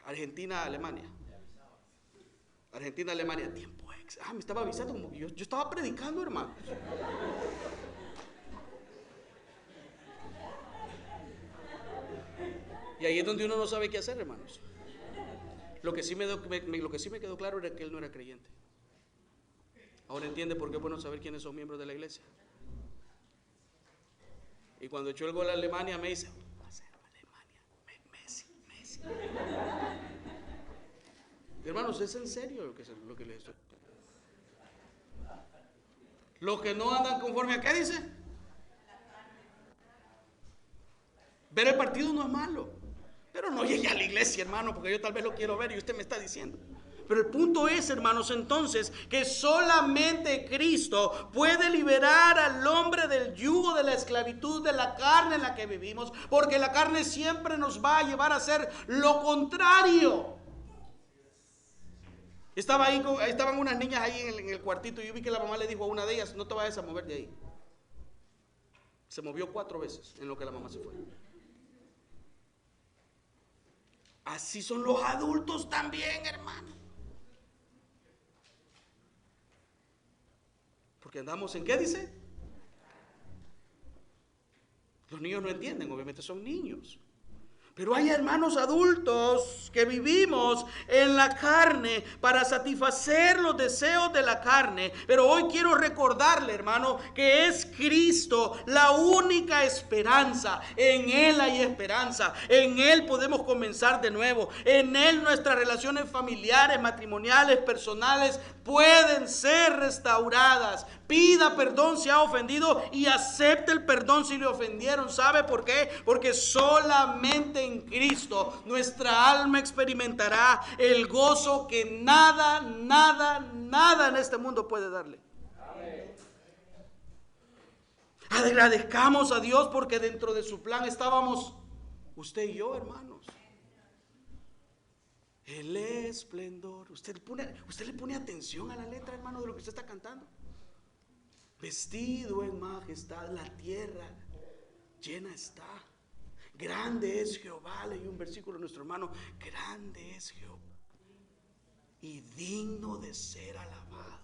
Argentina-Alemania. Argentina-Alemania, tiempo extra. Me estaba avisando como que yo estaba predicando, hermano. Y ahí es donde uno no sabe qué hacer, hermanos. Lo que sí me quedó claro era que él no era creyente. Ahora entiende por qué es bueno saber quiénes son miembros de la iglesia. Y cuando echó el gol a Alemania me dice, va a ser Alemania, Messi. Hermanos, es en serio lo que les estoy. Los que no andan conforme a ¿qué dice? Ver el partido no es malo, pero no llegue a la iglesia, hermano, porque yo tal vez lo quiero ver y usted me está diciendo. Pero el punto es, hermanos, entonces, que solamente Cristo puede liberar al hombre del yugo de la esclavitud de la carne en la que vivimos, porque la carne siempre nos va a llevar a hacer lo contrario. Estaban unas niñas ahí en el cuartito, y yo vi que la mamá le dijo a una de ellas, no te vayas a mover de ahí. Se movió 4 veces en lo que la mamá se fue. Así son los adultos también, hermano. Porque andamos en ¿qué dice? Los niños no entienden, obviamente son niños. Pero hay hermanos adultos que vivimos en la carne para satisfacer los deseos de la carne. Pero hoy quiero recordarle, hermano, que es Cristo la única esperanza. En Él hay esperanza. En Él podemos comenzar de nuevo. En Él nuestras relaciones familiares, matrimoniales, personales pueden ser restauradas. Pida perdón si ha ofendido y acepte el perdón si le ofendieron. ¿Sabe por qué? Porque solamente en Cristo nuestra alma experimentará el gozo que nada en este mundo puede darle. Agradezcamos a Dios porque dentro de su plan estábamos usted y yo, hermanos. El esplendor. Usted le pone atención a la letra, hermano, de lo que usted está cantando. Vestido en majestad, la tierra llena está. Grande es Jehová, leí un versículo de nuestro hermano. Grande es Jehová y digno de ser alabado.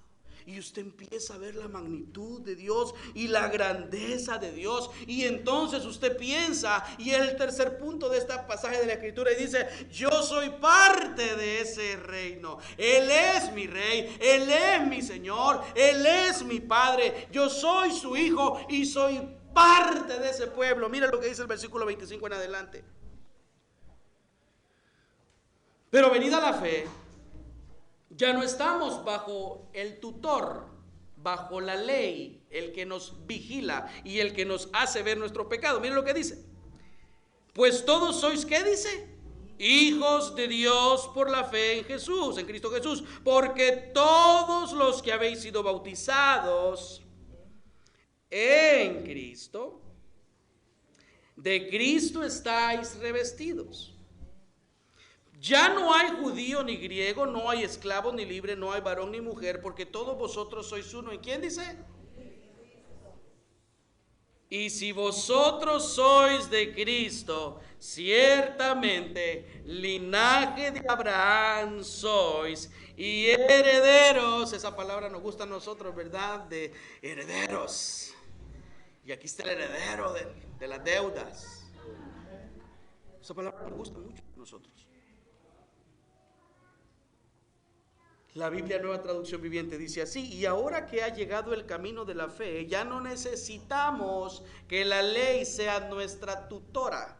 Y usted empieza a ver la magnitud de Dios y la grandeza de Dios. Y entonces usted piensa, y el tercer punto de este pasaje de la Escritura, y dice, yo soy parte de ese reino. Él es mi rey, Él es mi Señor, Él es mi Padre. Yo soy su hijo y soy parte de ese pueblo. Mira lo que dice el versículo 25 en adelante. Pero venida la fe, ya no estamos bajo el tutor, bajo la ley, el que nos vigila y el que nos hace ver nuestro pecado. Miren lo que dice. Pues todos sois, ¿qué dice? Hijos de Dios por la fe en Jesús, en Cristo Jesús. Porque todos los que habéis sido bautizados en Cristo, de Cristo estáis revestidos. Ya no hay judío ni griego, no hay esclavo ni libre, no hay varón ni mujer, porque todos vosotros sois uno. ¿En quién dice? Y si vosotros sois de Cristo, ciertamente linaje de Abraham sois y herederos. Esa palabra nos gusta a nosotros, ¿verdad? De herederos. Y aquí está el heredero de las deudas. Esa palabra nos gusta mucho a nosotros. La Biblia Nueva Traducción Viviente dice así: y ahora que ha llegado el camino de la fe, ya no necesitamos que la ley sea nuestra tutora,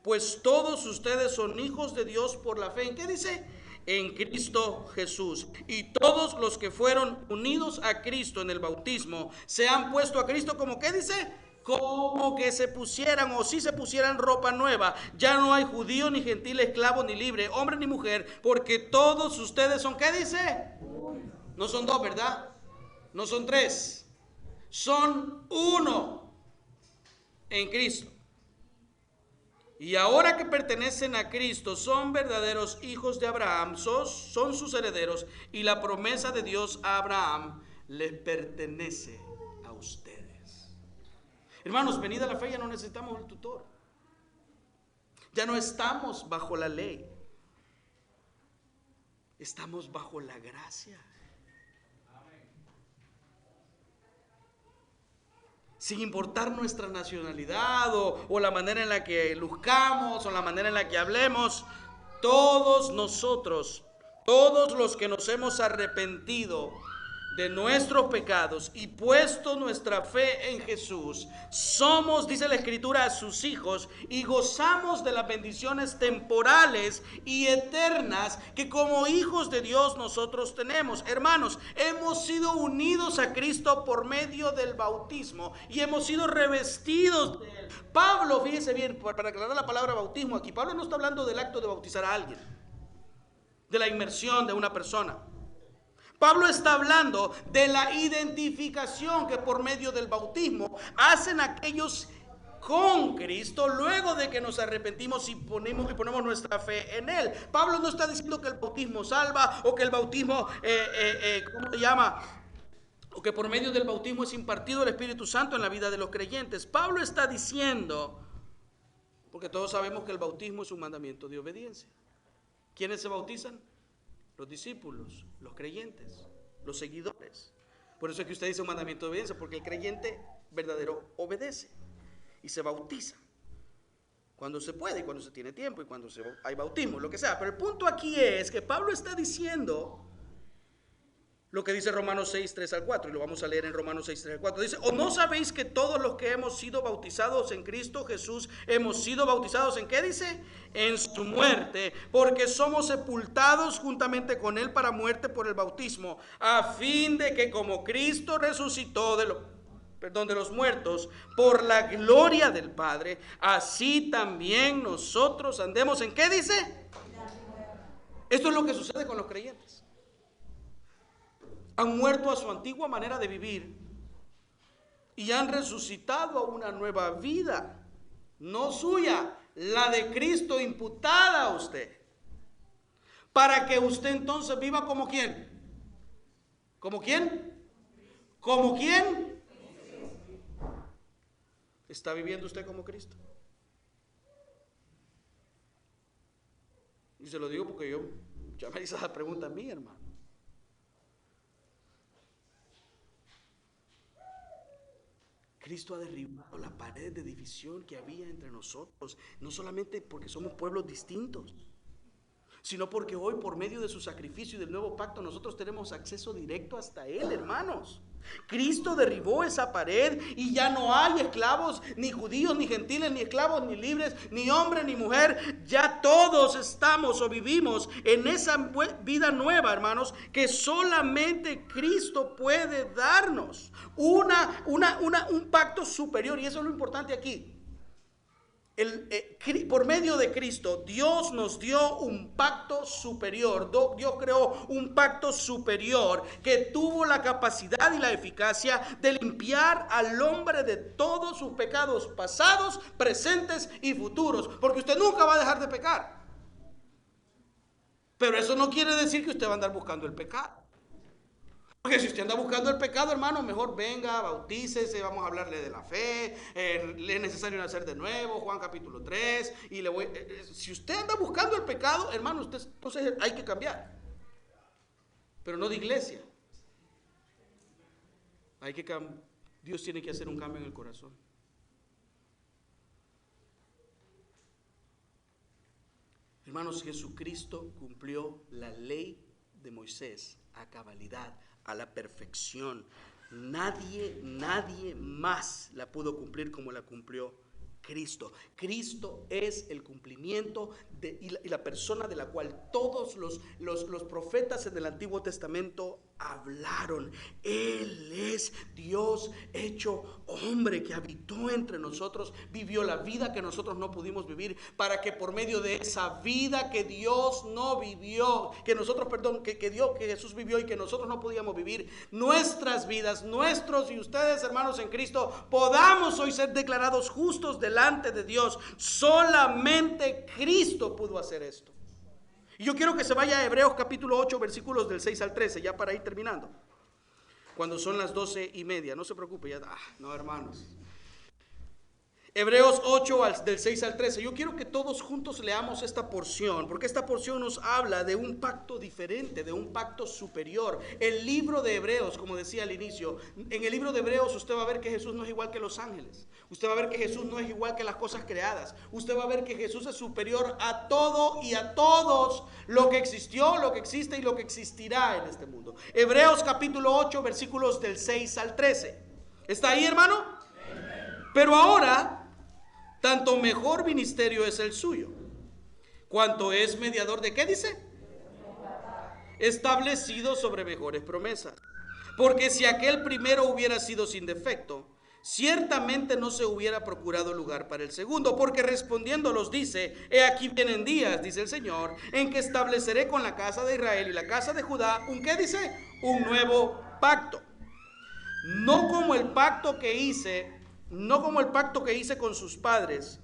pues todos ustedes son hijos de Dios por la fe. ¿En qué dice? En Cristo Jesús. Y todos los que fueron unidos a Cristo en el bautismo se han puesto a Cristo, como ¿qué dice? Como que se pusieran, o si se pusieran ropa nueva. Ya no hay judío ni gentil, esclavo ni libre, hombre ni mujer, porque todos ustedes son, ¿qué dice? No son dos, ¿verdad? No son tres, son uno en Cristo. Y ahora que pertenecen a Cristo, son verdaderos hijos de Abraham, son sus herederos, y la promesa de Dios a Abraham les pertenece a ustedes. Hermanos, venida la fe, ya no necesitamos el tutor. Ya no estamos bajo la ley. Estamos bajo la gracia. Sin importar nuestra nacionalidad o la manera en la que luzcamos o la manera en la que hablemos, todos nosotros, todos los que nos hemos arrepentido de nuestros pecados y puesto nuestra fe en Jesús, somos, dice la Escritura, sus hijos y gozamos de las bendiciones temporales y eternas que como hijos de Dios nosotros tenemos. Hermanos, hemos sido unidos a Cristo por medio del bautismo y hemos sido revestidos de Él. Pablo, fíjese bien, para aclarar la palabra bautismo aquí, Pablo no está hablando del acto de bautizar a alguien, de la inmersión de una persona. Pablo está hablando de la identificación que por medio del bautismo hacen aquellos con Cristo luego de que nos arrepentimos y ponemos nuestra fe en Él. Pablo no está diciendo que el bautismo salva o que el bautismo, ¿cómo se llama? O que por medio del bautismo es impartido el Espíritu Santo en la vida de los creyentes. Pablo está diciendo, porque todos sabemos que el bautismo es un mandamiento de obediencia. ¿Quiénes se bautizan? Los discípulos, los creyentes, los seguidores. Por eso es que usted dice un mandamiento de obediencia, porque el creyente verdadero obedece y se bautiza cuando se puede y cuando se tiene tiempo y cuando hay bautismo, lo que sea. Pero el punto aquí es que Pablo está diciendo lo que dice Romanos 6, 3 al 4, y lo vamos a leer en Romanos 6, 3 al 4. Dice: ¿o no sabéis que todos los que hemos sido bautizados en Cristo Jesús hemos sido bautizados en qué dice? En su muerte, porque somos sepultados juntamente con Él para muerte por el bautismo, a fin de que como Cristo resucitó de los muertos por la gloria del Padre, así también nosotros andemos en ¿qué dice? Esto es lo que sucede con los creyentes. Han muerto a su antigua manera de vivir y han resucitado a una nueva vida, no suya, la de Cristo imputada a usted, para que usted entonces viva como ¿quién? ¿Como quién? ¿Como quién? ¿Está viviendo usted como Cristo? Y se lo digo porque ya me hice esa pregunta a mí, hermano. Cristo ha derribado la pared de división que había entre nosotros, no solamente porque somos pueblos distintos, sino porque hoy por medio de su sacrificio y del nuevo pacto nosotros tenemos acceso directo hasta Él, hermanos. Cristo derribó esa pared y ya no hay esclavos, ni judíos, ni gentiles, ni esclavos, ni libres, ni hombre, ni mujer. Ya todos estamos o vivimos en esa vida nueva, hermanos, que solamente Cristo puede darnos. Un pacto superior, y eso es lo importante aquí. Por medio de Cristo, Dios nos dio un pacto superior. Dios creó un pacto superior que tuvo la capacidad y la eficacia de limpiar al hombre de todos sus pecados pasados, presentes y futuros. Porque usted nunca va a dejar de pecar. Pero eso no quiere decir que usted va a andar buscando el pecado. Porque si usted anda buscando el pecado, hermano, mejor venga, bautícese, vamos a hablarle de la fe, le es necesario nacer de nuevo, Juan capítulo 3, y si usted anda buscando el pecado, hermano, entonces hay que cambiar, pero no de iglesia. Dios tiene que hacer un cambio en el corazón. Hermanos, Jesucristo cumplió la ley de Moisés a cabalidad, a la perfección. Nadie más la pudo cumplir como la cumplió Cristo. Cristo es el cumplimiento y la persona de la cual todos los profetas en el Antiguo Testamento hablaron. Él es Dios hecho hombre que habitó entre nosotros, vivió la vida que nosotros no pudimos vivir, para que por medio de esa vida que Dios no vivió, que Jesús vivió y que nosotros no podíamos vivir, nuestras vidas, nuestros y ustedes, hermanos en Cristo, podamos hoy ser declarados justos delante de Dios. Solamente Cristo pudo hacer esto. Y yo quiero que se vaya a Hebreos capítulo 8, versículos del 6 al 13, ya para ir terminando. Cuando son las 12:30, no se preocupe, ya, no, hermanos. Hebreos 8 del 6 al 13. Yo quiero que todos juntos leamos esta porción, porque esta porción nos habla de un pacto diferente, de un pacto superior. El libro de Hebreos, como decía al inicio, en el libro de Hebreos usted va a ver que Jesús no es igual que los ángeles. Usted va a ver que Jesús no es igual que las cosas creadas. Usted va a ver que Jesús es superior a todo y a todos lo que existió, lo que existe y lo que existirá en este mundo. Hebreos capítulo 8, versículos del 6 al 13. ¿Está ahí, hermano? Pero ahora, tanto mejor ministerio es el suyo, cuanto es mediador de, ¿qué dice? Establecido sobre mejores promesas. Porque si aquel primero hubiera sido sin defecto, ciertamente no se hubiera procurado lugar para el segundo, porque respondiendo los dice: he aquí vienen días, dice el Señor, en que estableceré con la casa de Israel y la casa de Judá un, ¿qué dice? Un nuevo pacto. No como el pacto que hice con sus padres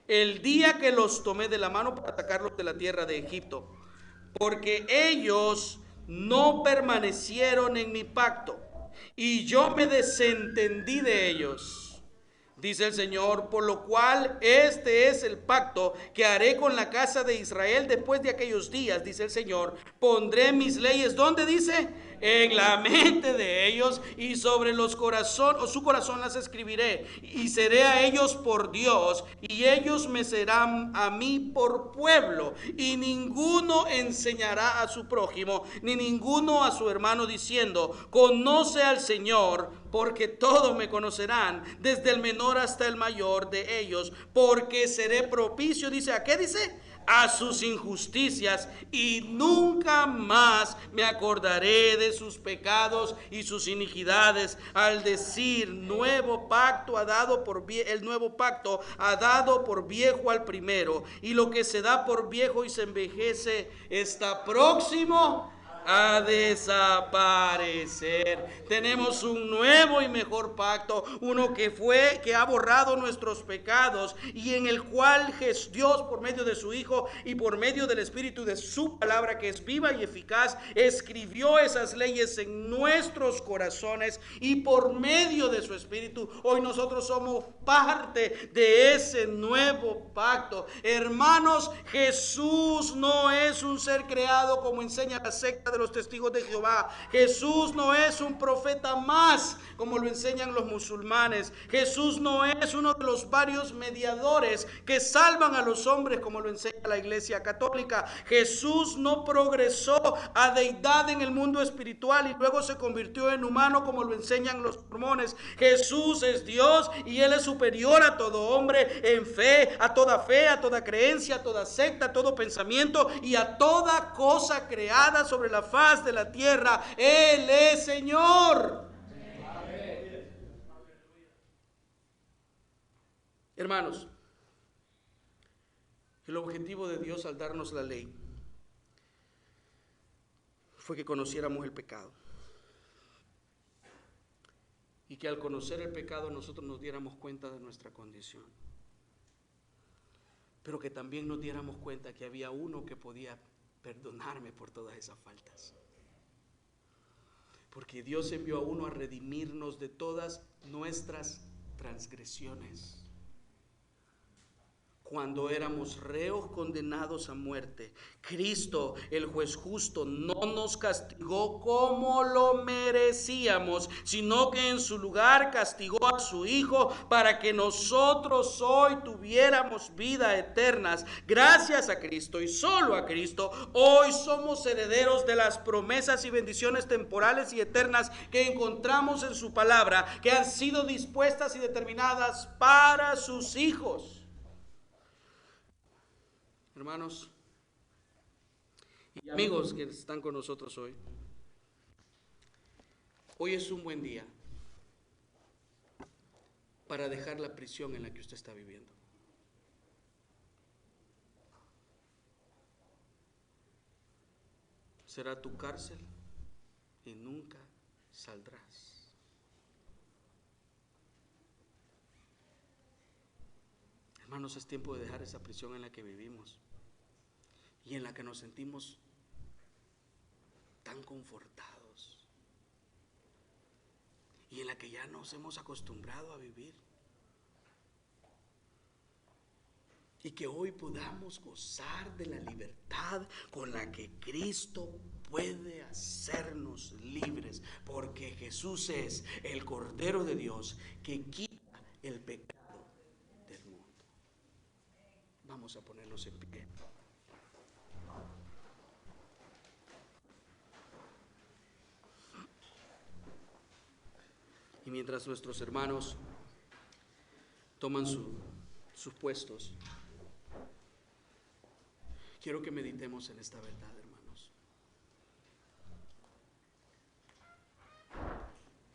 el día que los tomé de la mano para sacarlos de la tierra de Egipto, porque ellos no permanecieron en mi pacto y yo me desentendí de ellos, dice el Señor, por lo cual este es el pacto que haré con la casa de Israel después de aquellos días, dice el Señor. Pondré mis leyes, ¿dónde dice? En la mente de ellos, y sobre su corazón las escribiré, y seré a ellos por Dios, y ellos me serán a mí por pueblo. Y ninguno enseñará a su prójimo, ni ninguno a su hermano, diciendo: conoce al Señor, porque todos me conocerán, desde el menor hasta el mayor de ellos, porque seré propicio, dice, ¿a qué dice? A sus injusticias, y nunca más me acordaré de sus pecados y sus iniquidades. Al decir nuevo pacto el nuevo pacto ha dado por viejo al primero, y lo que se da por viejo y se envejece está próximo a desaparecer. Tenemos un nuevo y mejor pacto, uno que ha borrado nuestros pecados, y en el cual Dios, por medio de su Hijo y por medio del Espíritu de su palabra, que es viva y eficaz, escribió esas leyes en nuestros corazones, y por medio de su Espíritu hoy nosotros somos parte de ese nuevo pacto. Hermanos, Jesús no es un ser creado como enseña la secta de los testigos de Jehová. Jesús no es un profeta más, como lo enseñan los musulmanes. Jesús no es uno de los varios mediadores que salvan a los hombres, como lo enseña la Iglesia Católica. Jesús no progresó a deidad en el mundo espiritual y luego se convirtió en humano, como lo enseñan los mormones. Jesús es Dios y Él es superior a todo hombre en fe, a toda creencia, a toda secta, a todo pensamiento y a toda cosa creada sobre la faz de la tierra. Él es Señor. Hermanos, el objetivo de Dios al darnos la ley fue que conociéramos el pecado y que al conocer el pecado nosotros nos diéramos cuenta de nuestra condición, pero que también nos diéramos cuenta que había uno que podía perdonarme por todas esas faltas, porque Dios envió a uno a redimirnos de todas nuestras transgresiones. Cuando éramos reos condenados a muerte, Cristo, el juez justo, no nos castigó como lo merecíamos, sino que en su lugar castigó a su Hijo para que nosotros hoy tuviéramos vida eterna. Gracias a Cristo y solo a Cristo, hoy somos herederos de las promesas y bendiciones temporales y eternas que encontramos en su palabra, que han sido dispuestas y determinadas para sus hijos. Hermanos y amigos que están con nosotros hoy, hoy es un buen día para dejar la prisión en la que usted está viviendo. Será tu cárcel y nunca saldrás. Hermanos, es tiempo de dejar esa prisión en la que vivimos y en la que nos sentimos tan confortados y en la que ya nos hemos acostumbrado a vivir, y que hoy podamos gozar de la libertad con la que Cristo puede hacernos libres, porque Jesús es el Cordero de Dios que quita el pecado del mundo. Vamos a ponernos en pie. Y mientras nuestros hermanos toman sus puestos, quiero que meditemos en esta verdad, hermanos.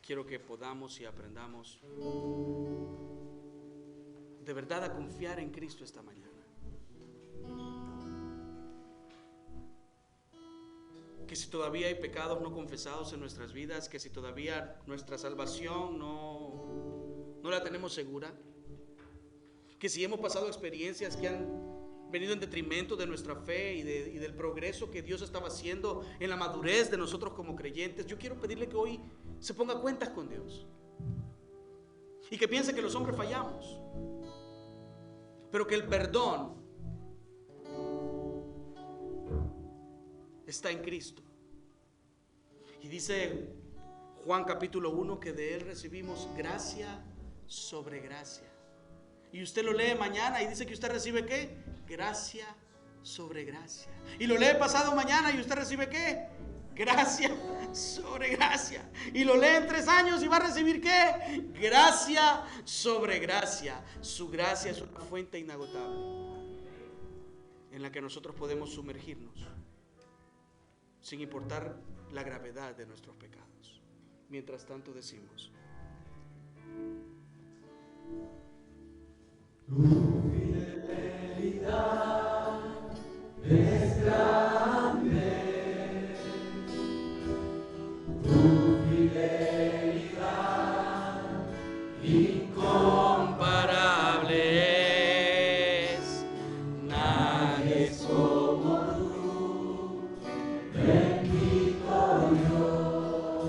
Quiero que podamos y aprendamos de verdad a confiar en Cristo esta mañana. Que si todavía hay pecados no confesados en nuestras vidas, que si todavía nuestra salvación no la tenemos segura, que si hemos pasado experiencias que han venido en detrimento de nuestra fe y del progreso que Dios estaba haciendo en la madurez de nosotros como creyentes, yo quiero pedirle que hoy se ponga a cuentas con Dios y que piense que los hombres fallamos, pero que el perdón está en Cristo. Y dice Juan capítulo 1 que de Él recibimos gracia sobre gracia. Y usted lo lee mañana y dice que usted recibe ¿qué? Gracia sobre gracia. Y lo lee pasado mañana y usted recibe ¿qué? Gracia sobre gracia. Y lo lee en 3 años y va a recibir ¿qué? Gracia sobre gracia. Su gracia es una fuente inagotable en la que nosotros podemos sumergirnos sin importar la gravedad de nuestros pecados. Mientras tanto decimos: tu fidelidad es grande, tu fidelidad incomparable es, nadie es como tú, bendito Dios,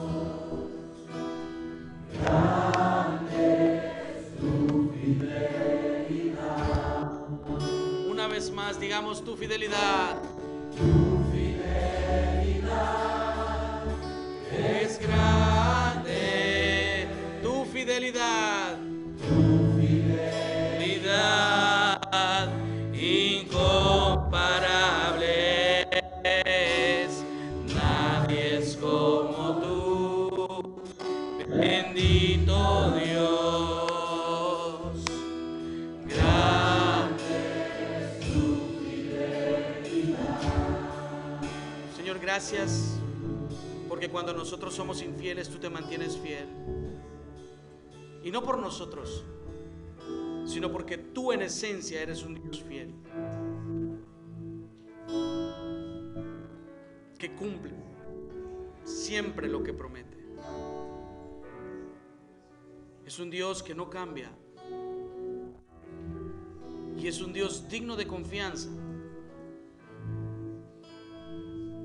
grande es tu fidelidad. Una vez más digamos: tu fidelidad, tu fidelidad Señor, gracias, porque cuando nosotros somos infieles, tú te mantienes fiel. Y no por nosotros, sino porque tú en esencia eres un Dios fiel, que cumple siempre lo que promete. Es un Dios que no cambia. Y es un Dios digno de confianza.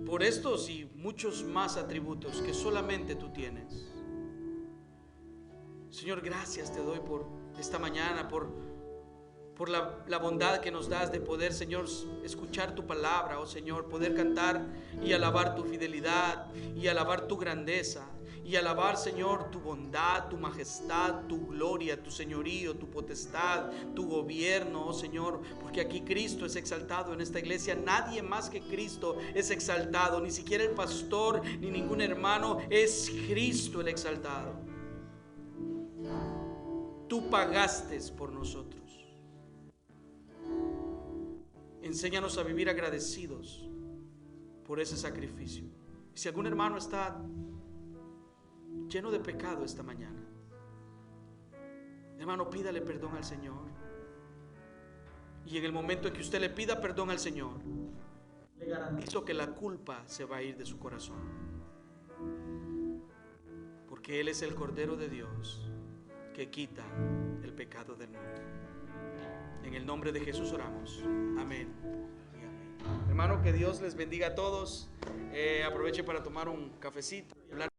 Por estos y muchos más atributos que solamente tú tienes. Señor, gracias te doy por esta mañana, por la bondad que nos das de poder, Señor, escuchar tu palabra, oh Señor, poder cantar y alabar tu fidelidad y alabar tu grandeza y alabar, Señor, tu bondad, tu majestad, tu gloria, tu señorío, tu potestad, tu gobierno, oh Señor, porque aquí Cristo es exaltado en esta iglesia. Nadie más que Cristo es exaltado, ni siquiera el pastor ni ningún hermano, es Cristo el exaltado. Tú pagaste por nosotros. Enséñanos a vivir agradecidos por ese sacrificio. Si algún hermano está lleno de pecado esta mañana, hermano, pídale perdón al Señor. Y en el momento en que usted le pida perdón al Señor, le garantizo que la culpa se va a ir de su corazón, porque Él es el Cordero de Dios que quita el pecado del mundo. En el nombre de Jesús oramos. Amén. Hermano, que Dios les bendiga a todos. Aproveche para tomar un cafecito y hablar.